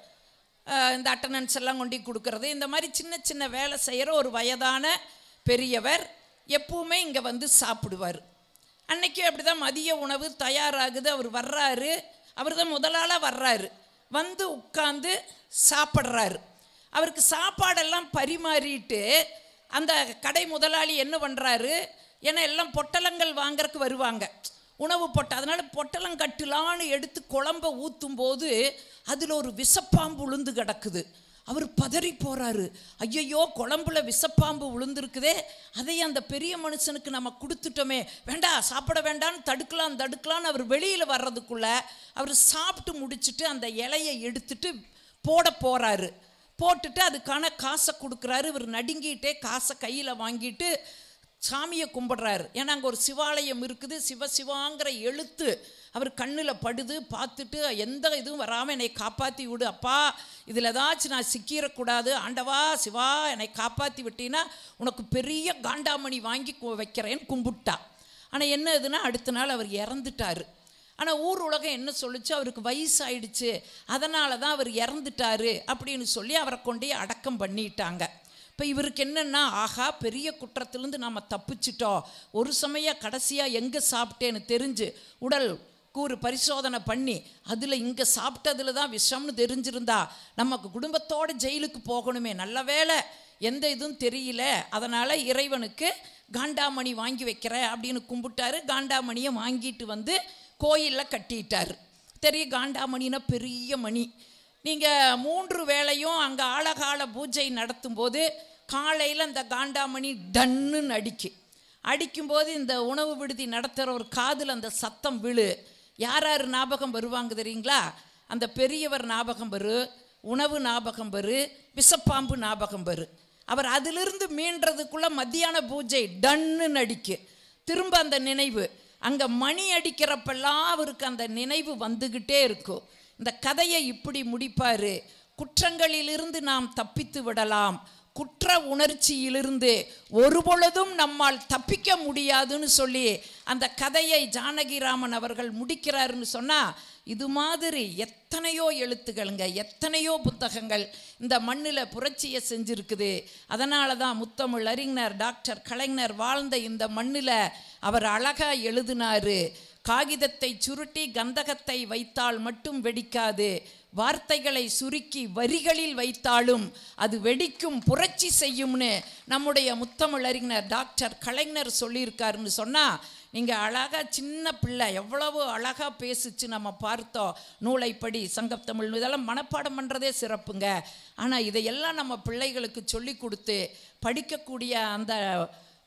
இந்த அட்டண்டன்ஸ் எல்லாம் கொண்டு கொடுக்கறது, இந்த மாதிரி சின்ன சின்ன வேலை செய்கிற ஒரு வயதான பெரியவர் எப்பவுமே இங்கே வந்து சாப்பிடுவார். அன்னைக்கு அப்படி தான் மதிய உணவு தயாராகுது. அவர் வர்றாரு, அவர் தான் முதலாளாக வர்றாரு, வந்து உட்காந்து சாப்பிட்றாரு. அவருக்கு சாப்பாடெல்லாம் பரிமாறிட்டு அந்த கடை முதலாளி என்ன பண்ணுறாரு, ஏன்னா எல்லாம் பொட்டலங்கள் வாங்கறதுக்கு வருவாங்க, உணவு பொட்டை, அதனால் பொட்டலம் கட்டலான்னு எடுத்து குழம்ப ஊற்றும் போது அதில் ஒரு விஷப்பாம்பு உளுந்து கிடக்குது. அவர் பதறி போகிறாரு, ஐயையோ குழம்புல விஷப்பாம்பு விழுந்துருக்குதே, அதையே அந்த பெரிய மனுஷனுக்கு நம்ம கொடுத்துட்டோமே, வேண்டாம் சாப்பிட வேண்டான்னு தடுக்கலான்னு அவர் வெளியில் வர்றதுக்குள்ளே அவர் சாப்பிட்டு முடிச்சுட்டு அந்த இலையை எடுத்துட்டு போட போகிறாரு. போட்டுட்டு அதுக்கான காசை கொடுக்குறாரு. இவர் நடுங்கிட்டே காசை கையில் வாங்கிட்டு சாமியை கும்பிட்றாரு. ஏன்னா அங்கே ஒரு சிவாலயம் இருக்குது, சிவசிவாங்கிற எழுத்து அவர் கண்ணில் படுது. பார்த்துட்டு எந்த இதுவும் வராமல் என்னை காப்பாற்றி விடு அப்பா, இதில் ஏதாச்சும் நான் சிக்கிடக்கூடாது, ஆண்டவா சிவா என்னை காப்பாற்றி விட்டீங்கன்னா உனக்கு பெரிய காண்டாமணி வாங்கி வைக்கிறேன்னு கும்பிட்டா. ஆனால் என்ன இதுன்னா அடுத்த நாள் அவர் இறந்துட்டார். ஆனால் ஊர் உலகம் என்ன சொல்லிச்சு, அவருக்கு வயசாயிடுச்சு, அதனால தான் அவர் இறந்துட்டாரு அப்படின்னு சொல்லி அவரை கொண்டே அடக்கம் பண்ணிட்டாங்க. இப்போ இவருக்கு என்னென்னா, ஆகா பெரிய குற்றத்திலேருந்து நாம் தப்பிச்சிட்டோம், ஒரு சமயம் கடைசியாக எங்கே சாப்பிட்டேன்னு தெரிஞ்சு உடல் கூறு பரிசோதனை பண்ணி அதில் இங்கே சாப்பிட்டதில் தான் விஷம்னு தெரிஞ்சிருந்தா நமக்கு குடும்பத்தோடு ஜெயிலுக்கு போகணுமே, நல்ல வேலை எந்த இதுவும் தெரியல, அதனால் இறைவனுக்கு காண்டாமணி வாங்கி வைக்கிறேன் அப்படின்னு கும்பிட்டாரு. காண்டாமணியை வாங்கிட்டு வந்து கோயிலில் கட்டிட்டார். தெரியும், காண்டாமணினா பெரிய மணி. நீங்கள் 3 வேளையும் அங்கே ஆழகால பூஜை நடத்தும்போது காலையில் அந்த காண்டாமணி டன்னுன்னு அடிக்கும்போது இந்த உணவு விடுதி நடத்துகிற ஒரு காதில் அந்த சத்தம் விழு. யார் யார் ஞாபகம் வருவாங்க தெரியுங்களா? அந்த பெரியவர் ஞாபகம் வரு, உணவு ஞாபகம் வரு, விஷப்பாம்பு ஞாபகம் வரு. அவர் அதிலிருந்து மீண்டதுக்குள்ளே மத்தியான பூஜை டன்னுன்னு திரும்ப அந்த நினைவு, அங்கே மணி அடிக்கிறப்பெல்லாம் அவருக்கு அந்த நினைவு வந்துக்கிட்டே இருக்கும். இந்த கதையை இப்படி முடிப்பார், குற்றங்களிலிருந்து நாம் தப்பித்து விடலாம், குற்ற உணர்ச்சியிலிருந்து ஒருபொழுதும் நம்மால் தப்பிக்க முடியாதுன்னு சொல்லி அந்த கதையை ஜானகிராமன் அவர்கள் முடிக்கிறாருன்னு சொன்னால், இது மாதிரி எத்தனையோ எழுத்துக்களுங்க, எத்தனையோ புத்தகங்கள் இந்த மண்ணில் புரட்சியை செஞ்சுருக்குது. அதனால தான் முத்தமிழ் அறிஞர் டாக்டர் கலைஞர் வாழ்ந்த இந்த மண்ணில் அவர் அழகாக எழுதினார், காகிதத்தை சுருட்டி கந்தகத்தை வைத்தால் மட்டும் வெடிக்காது, வார்த்தைகளை சுருக்கி வரிகளில் வைத்தாலும் அது வெடிக்கும், புரட்சி செய்யும்னு நம்முடைய முத்தமிழறிஞர் டாக்டர் கலைஞர் சொல்லியிருக்காருன்னு சொன்னால், நீங்கள் அழகாக சின்ன பிள்ளை எவ்வளவு அழகாக பேசிச்சு நம்ம பார்த்தோம். நூலைப்படி சங்கத்தமிழ் இதெல்லாம் மனப்பாடம் பண்ணுறதே சிறப்புங்க. ஆனால் இதையெல்லாம் நம்ம பிள்ளைகளுக்கு சொல்லி கொடுத்து படிக்கக்கூடிய அந்த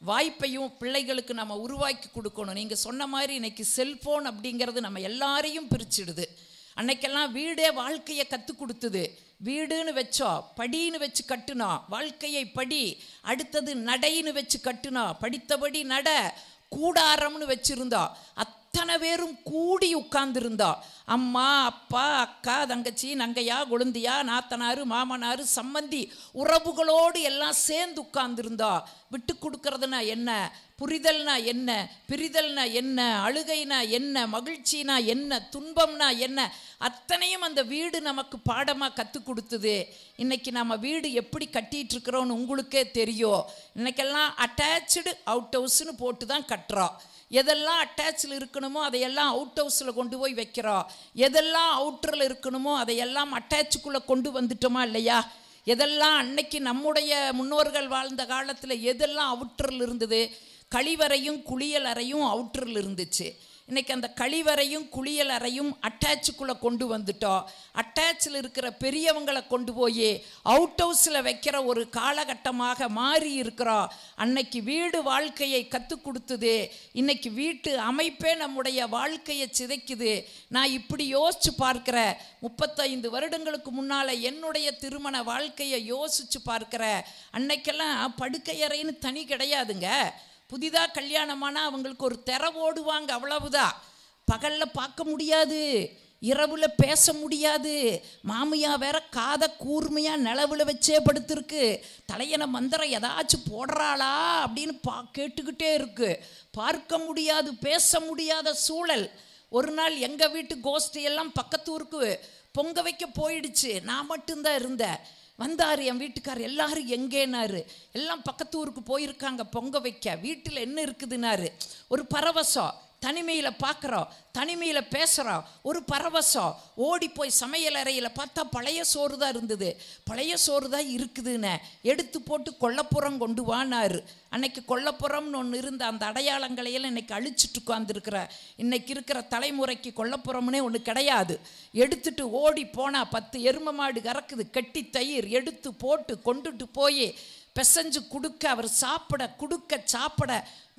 வாய்ப்பையும் பிள்ளைகளுக்கு நம்ம உருவாக்கி கொடுக்கணும். நீங்கள் சொன்ன மாதிரி இன்னைக்கு செல்ஃபோன் அப்படிங்கிறது நம்ம எல்லாரையும் பிரிச்சிடுது. அன்னைக்கெல்லாம் வீடே வாழ்க்கையை கற்றுக் கொடுத்துது. வீடுன்னு வச்சோம், படின்னு வச்சு கட்டுனோம், வாழ்க்கையை படி. அடுத்தது நடைன்னு வச்சு கட்டுனோம், படித்தபடி நட. கூடாரம்னு வச்சுருந்தோம், அத்தனை பேரும் கூடி உட்கார்ந்துருந்தோம். அம்மா, அப்பா, அக்கா, தங்கச்சி, நங்கையா, கொழுந்தியா, நாத்தனார், மாமனார், சம்மந்தி உறவுகளோடு எல்லாம் சேர்ந்து உட்கார்ந்துருந்தோம். விட்டு கொடுக்கறதுனா என்ன, புரிதல்னா என்ன, பிரிதல்னா என்ன, அழுகைனா என்ன, மகிழ்ச்சினா என்ன, துன்பம்னா என்ன, அத்தனையும் அந்த வீடு நமக்கு பாடமாக கற்றுக் கொடுத்துது. இன்றைக்கி நம்ம வீடு எப்படி கட்டிகிட்டு இருக்கிறோன்னு உங்களுக்கே தெரியும். இன்றைக்கெல்லாம் அட்டாச்சு அவுட் ஹவுஸ்னு போட்டு தான் கட்டுறோம். எதெல்லாம் அட்டாச்சில் இருக்கணுமோ அதையெல்லாம் அவுட் ஹவுஸில் கொண்டு போய் வைக்கிறோம். எதெல்லாம் அவுட்டரில் இருக்கணுமோ அதையெல்லாம் அட்டாச்சுக்குள்ளே கொண்டு வந்துட்டோமா இல்லையா? எதெல்லாம் அன்னைக்கு நம்முடைய முன்னோர்கள் வாழ்ந்த காலத்தில் எதெல்லாம் அவுட்டரில் இருந்தது? கழிவறையும் குளியல் அறையும் அவுட்டரில் இருந்துச்சு. இன்றைக்கி அந்த கழிவறையும் குளியல் அறையும் அட்டாச்சுக்குள்ளே கொண்டு வந்துட்டோம். அட்டாச்சில் இருக்கிற பெரியவங்களை கொண்டு போய் அவுட் ஹவுஸில் வைக்கிற ஒரு காலகட்டமாக மாறி இருக்கிறோம். அன்னைக்கு வீடு வாழ்க்கையை கற்றுக் கொடுத்தது, இன்றைக்கி வீட்டு அமைப்பே நம்முடைய வாழ்க்கையை சிதைக்குது. நான் இப்படி யோசித்து பார்க்குற 35 வருடங்களுக்கு முன்னால் என்னுடைய திருமண வாழ்க்கையை யோசித்து பார்க்குற. அன்னைக்கெல்லாம் படுக்கையறைன்னு தனி கிடையாதுங்க. புதிதாக கல்யாணமானால் அவங்களுக்கு ஒரு திரை ஓடுவாங்க, அவ்வளவுதான். பகலில் பார்க்க முடியாது, இரவில் பேச முடியாது. மாமியா வேற காதை கூர்மையாக நிலவில் வச்சே படுத்திருக்கு. தலையணை மந்திரம் ஏதாச்சும் போடுறாளா அப்படின்னு கேட்டுக்கிட்டே இருக்கு. பார்க்க முடியாது, பேச முடியாத சூழல். ஒரு நாள் எங்கள் வீட்டு கோஷ்டியெல்லாம் பக்கத்து ஊருக்கு பொங்க வைக்க போயிடுச்சு. நான் மட்டும்தான் இருந்தேன். வந்தார் என் வீட்டுக்கார், எல்லாரும் எங்கேனாரு. எல்லாம் பக்கத்து ஊருக்கு போயிருக்காங்க பொங்க வைக்க. வீட்டில் என்ன இருக்குதுன்னாரு. ஒரு பரவசம், தனிமையில் பார்க்குறோம், தனிமையில் பேசுகிறோம், ஒரு பரவசம். ஓடி போய் சமையல் அறையில் பார்த்தா பழைய சோறு தான் இருந்தது. பழைய சோறு தான் இருக்குதுன்னு எடுத்து போட்டு கொல்லப்புறம் கொண்டு வானாரு. அன்னைக்கு கொல்லப்புறம்னு ஒன்று இருந்த அந்த அடையாளங்களையெல்லாம் இன்றைக்கி அழிச்சிட்டு உட்காந்துருக்கிற இன்றைக்கி இருக்கிற தலைமுறைக்கு கொல்லப்புறம்னே ஒன்று கிடையாது. எடுத்துட்டு ஓடி போனால் 10 எருமை மாடு கறக்குது, கட்டி தயிர் எடுத்து போட்டு கொண்டுட்டு போய் பிசைஞ்சு கொடுக்க, அவர் சாப்பிட கொடுக்க சாப்பிட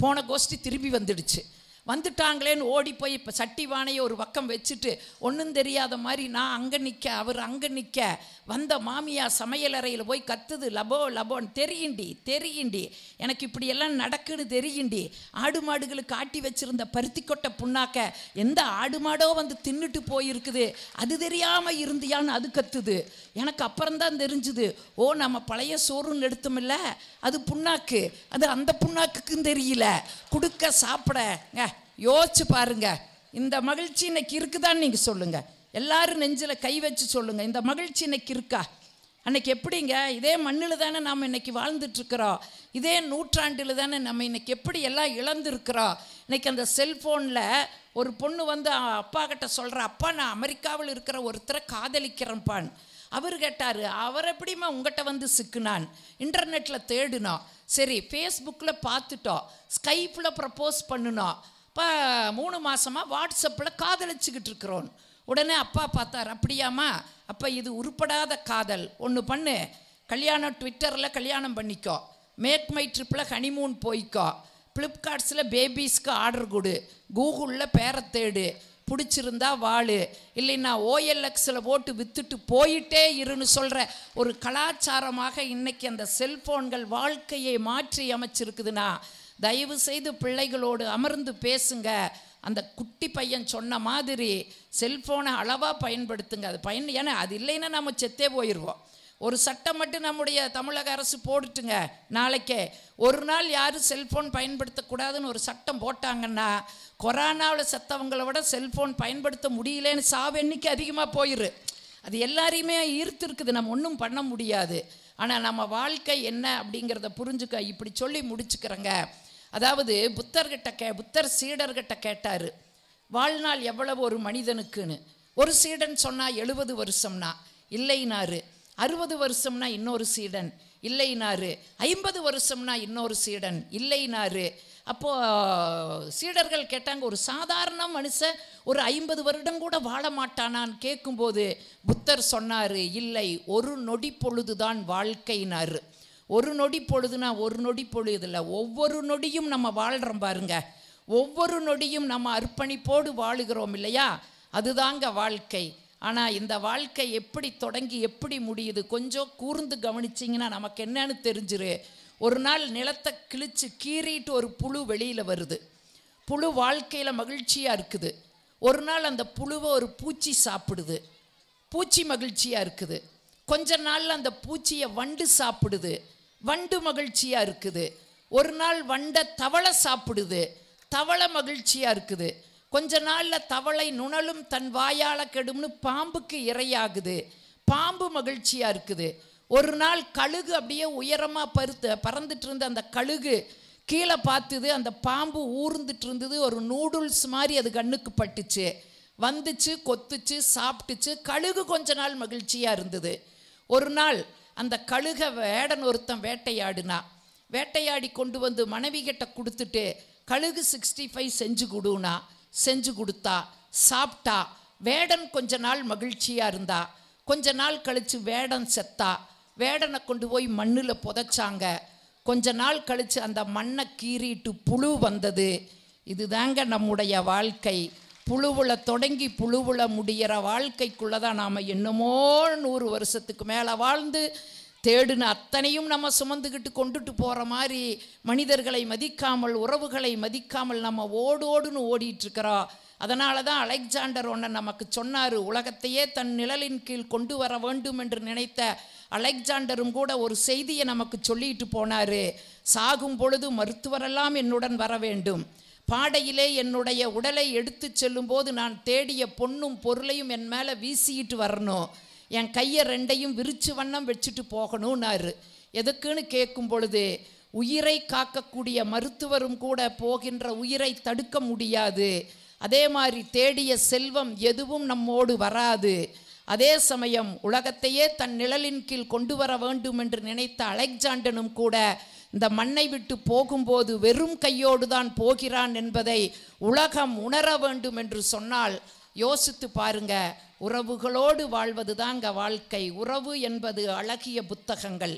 போன கோஷ்டி திரும்பி வந்துடுச்சு. வந்துட்டாங்களேன்னு ஓடி போய் இப்போ சட்டி வானையை ஒரு பக்கம் வச்சுட்டு ஒன்றும் தெரியாத மாதிரி நான் அங்கே நிற்க, அவர் அங்கே நிற்க. வந்த மாமியா சமையலறையில் போய் கத்துது, லபோ லபோன்னு. தெரியுண்டி எனக்கு இப்படியெல்லாம் நடக்குன்னு தெரியுண்டி. ஆடு மாடுகளுக்கு ஆட்டி வச்சுருந்த பருத்திக்கொட்டை புண்ணாக்க எந்த ஆடு மாடோ வந்து தின்னுட்டு போயிருக்குது, அது தெரியாமல் இருந்தியான்னு அது கத்துது. எனக்கு அப்புறம்தான் தெரிஞ்சுது, ஓ நம்ம பழைய சோறுன்னு எடுத்தோமில்ல அது புண்ணாக்கு, அது அந்த புண்ணாக்குக்கும் தெரியல. கொடுக்க சாப்பிட யோசிச்சு பாருங்க. இந்த மகிழ்ச்சி இன்னைக்கு இருக்குதான்னு நீங்கள் சொல்லுங்கள். எல்லாரும் நெஞ்சில் கை வச்சு சொல்லுங்கள், இந்த மகிழ்ச்சி இன்னைக்கு இருக்கா? அன்னைக்கு எப்படிங்க? இதே மண்ணில் தானே நாம் இன்னைக்கு வாழ்ந்துட்டுருக்குறோம். இதே நூற்றாண்டில் தானே நம்ம இன்னைக்கு எப்படி எல்லாம் இழந்துருக்குறோம். இன்னைக்கு அந்த செல்ஃபோனில் ஒரு பொண்ணு வந்து அப்பா கிட்ட சொல்கிற, அப்பா நான் அமெரிக்காவில் இருக்கிற ஒருத்தரை காதலிக்கிறேன்ப்பான். அவர் கேட்டார், அவர் எப்படிமா உங்கள்கிட்ட வந்து சிக்குனான்? இன்டர்நெட்டில் தேடினோம், சரி ஃபேஸ்புக்கில் பார்த்துட்டோம், ஸ்கைப்பில் ப்ரப்போஸ் பண்ணினோம், இப்போ 3 மாதமாக வாட்ஸ்அப்பில் காதலிச்சுக்கிட்டு இருக்கிறோம். உடனே அப்பா பார்த்தார், அப்படியாம்மா, அப்போ இது உருப்படாத காதல். ஒன்று பண்ணு, கல்யாணம் ட்விட்டரில் கல்யாணம் பண்ணிக்கோ, மேக் மை ட்ரிப்பில் ஹனிமூன் போய்க்கோ, ஃப்ளிப்கார்ட்ஸில் பேபிஸ்க்கு ஆர்டர் கொடு, கூகுளில் பேரை தேடு, பிடிச்சிருந்தா வாழு, இல்லைன்னா OLXில் போட்டு விற்றுட்டு போயிட்டே இருன்னு சொல்கிற ஒரு கலாச்சாரமாக இன்றைக்கி அந்த செல்ஃபோன்கள் வாழ்க்கையை மாற்றி அமைச்சிருக்குதுன்னா, தயவு செய்து பிள்ளைகளோடு அமர்ந்து பேசுங்க. அந்த குட்டி பையன் சொன்ன மாதிரி செல்ஃபோனை அளவாக பயன்படுத்துங்க. அது ஏன்னா அது இல்லைன்னா நம்ம செத்தே போயிடுவோம். ஒரு சட்டம் மட்டும் நம்முடைய தமிழக அரசு போட்டுட்டுங்க, நாளைக்கே ஒரு நாள் யாரும் செல்ஃபோன் பயன்படுத்தக்கூடாதுன்னு ஒரு சட்டம் போட்டாங்கன்னா, கொரோனாவில் செத்தவங்களை விட செல்ஃபோன் பயன்படுத்த முடியலன்னு சாவு எண்ணிக்கை அதிகமாக போயிரு. அது எல்லாரையுமே ஈர்த்திருக்குது, நம்ம ஒன்றும் பண்ண முடியாது. ஆனால் நம்ம வாழ்க்கை என்ன அப்படிங்கிறத புரிஞ்சுக்க இப்படி சொல்லி முடிச்சுக்கிறேங்க. அதாவது புத்தர் சீடர்கிட்ட கேட்டார், வாழ்நாள் எவ்வளவு ஒரு மனிதனுக்குன்னு. ஒரு சீடன் சொன்னால் 70 வருஷம்னா இல்லைனாரு, 60 வருஷம்னா இன்னொரு சீடன் இல்லைனாரு, 50 வருஷம்னா இன்னொரு சீடன் இல்லைனாரு. அப்போது சீடர்கள் கேட்டாங்க, ஒரு சாதாரண மனுஷன் ஒரு 50 வருடம் கூட வாழ மாட்டானான்னு கேட்கும்போது புத்தர் சொன்னார், இல்லை, ஒரு நொடி பொழுதுதான் வாழ்க்கைனாரு. ஒரு நொடி பொழுதுனா ஒரு நொடி பொழுது இல்லை, ஒவ்வொரு நொடியும் நம்ம வாழ்கிறோம் பாருங்க. ஒவ்வொரு நொடியும் நம்ம அர்ப்பணிப்போடு வாழுகிறோம் இல்லையா? அதுதாங்க வாழ்க்கை. ஆனால் இந்த வாழ்க்கை எப்படி தொடங்கி எப்படி முடியுது கொஞ்சம் கூர்ந்து கவனிச்சிங்கன்னா நமக்கு என்னன்னு தெரிஞ்சிரு. ஒரு நாள் நிலத்தை கிழிச்சு கீறிட்டு ஒரு புழு வெளியில் வருது. புழு வாழ்க்கையில் மகிழ்ச்சியாக இருக்குது. ஒரு நாள் அந்த புழுவை ஒரு பூச்சி சாப்பிடுது. பூச்சி மகிழ்ச்சியாக இருக்குது. கொஞ்ச நாளில் அந்த பூச்சியை வண்டு சாப்பிடுது. வண்டு மகிழ்ச்சியாக இருக்குது. ஒரு நாள் வண்டை தவளை சாப்பிடுது. தவளை மகிழ்ச்சியாக இருக்குது. கொஞ்ச நாளில் தவளை நுணலும் தன் வாயால் கெடும்னு பாம்புக்கு இரையாகுது. பாம்பு மகிழ்ச்சியாக இருக்குது. ஒரு நாள் கழுகு அப்படியே உயரமாக பறந்துட்டு இருந்த அந்த கழுகு கீழே பார்த்துது. அந்த பாம்பு ஊர்ந்துட்டு இருந்தது. ஒரு நூடுல்ஸ் மாதிரி அது கண்ணுக்கு பட்டுச்சு. வந்துச்சு, கொத்துச்சு, சாப்பிட்டுச்சு. கழுகு கொஞ்ச நாள் மகிழ்ச்சியாக இருந்தது. ஒரு நாள் அந்த கழுகை வேடன் ஒருத்தன் வேட்டையாடினா. வேட்டையாடி கொண்டு வந்து மனைவி கிட்ட கொடுத்துட்டு கழுகு 65 செஞ்சு கொடுனா. செஞ்சு கொடுத்தா, சாப்பிட்டா. வேடன் கொஞ்ச நாள் மகிழ்ச்சியாக இருந்தா. கொஞ்ச நாள் கழித்து வேடன் செத்தா. வேடனை கொண்டு போய் மண்ணில் புதைச்சாங்க. கொஞ்ச நாள் கழித்து அந்த மண்ணை கீறிட்டு புழு வந்தது. இதுதாங்க நம்முடைய வாழ்க்கை. புழுவில் தொடங்கி புழுவில் முடிகிற வாழ்க்கைக்குள்ளே தான் நாம் என்னமோ 100 வருஷத்துக்கு மேலே வாழ்ந்து தேடுன அத்தனையும் நம்ம சுமந்துக்கிட்டு கொண்டுட்டு போகிற மாதிரி மனிதர்களை மதிக்காமல், உறவுகளை மதிக்காமல் நம்ம ஓடோடுன்னு ஓடிட்டுருக்கிறோம். அதனால தான் அலெக்சாண்டர் ஒன்று நமக்கு சொன்னார். உலகத்தையே தன் நிழலின் கீழ் கொண்டு வர வேண்டும் என்று நினைத்த அலெக்சாண்டரும் கூட ஒரு செய்தியை நமக்கு சொல்லிட்டு போனார். சாகும் பொழுது மருத்துவரெல்லாம் என்னுடன் வர வேண்டும். பாடையிலே என்னுடைய உடலை எடுத்து செல்லும்போது நான் தேடிய பொன்னும் பொருளையும் என் மேலே வீசிட்டு வரணும். என் கையை 2ஐயும் விரிச்சு வண்ணம் வச்சுட்டு போகணும்னாரு. எதுக்குன்னு கேட்கும் பொழுது, உயிரை காக்கக்கூடிய மருத்துவரும் கூட போகின்ற உயிரை தடுக்க முடியாது. அதே மாதிரி தேடிய செல்வம் எதுவும் நம்மோடு வராது. அதே சமயம் உலகத்தையே தன் நிழலின் கீழ் கொண்டு வர வேண்டும் என்று நினைத்த அலெக்சாண்டனும் கூட இந்த மண்ணை விட்டு போகும்போது வெறும் கையோடு தான் போகிறான் என்பதை உலகம் உணர வேண்டும் என்று சொன்னால் யோசித்து பாருங்க. உறவுகளோடு வாழ்வது தாங்க வாழ்க்கை. உறவு என்பது அழகிய புத்தகங்கள்.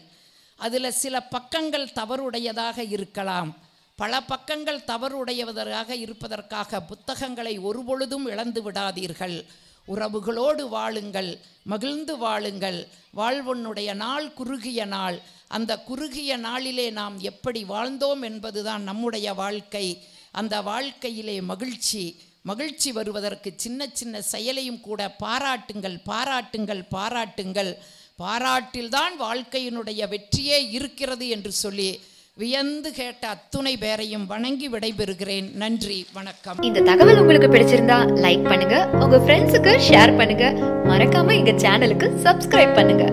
அதில் சில பக்கங்கள் தவறுடையதாக இருக்கலாம். பல பக்கங்கள் தவறுடையவதாக இருப்பதற்காக புத்தகங்களை ஒருபொழுதும் இழந்து விடாதீர்கள். உறவுகளோடு வாழுங்கள், மகிழ்ந்து வாழுங்கள். வாழ்வனுடைய நாள் குறுகிய நாள். அந்த குறுகிய நாளிலே நாம் எப்படி வாழ்ந்தோம் என்பதுதான் நம்முடைய வாழ்க்கை. அந்த வாழ்க்கையிலே மகிழ்ச்சி வருவதற்கு சின்ன சின்ன செயலையும் கூட பாராட்டுங்கள், பாராட்டுங்கள், பாராட்டுங்கள். பாராட்டில்தான் வாழ்க்கையினுடைய வெற்றியே இருக்கிறது என்று சொல்லி வியந்து கேட்ட அத்துணை பேரையும் வணங்கி விடைபெறுகிறேன். நன்றி, வணக்கம். இந்த தகவல் உங்களுக்கு பிடிச்சிருந்தா லைக் பண்ணுங்க, உங்க ஃப்ரெண்ட்ஸுக்கு ஷேர் பண்ணுங்க, மறக்காம எங்க சேனலுக்கு சப்ஸ்கிரைப் பண்ணுங்க.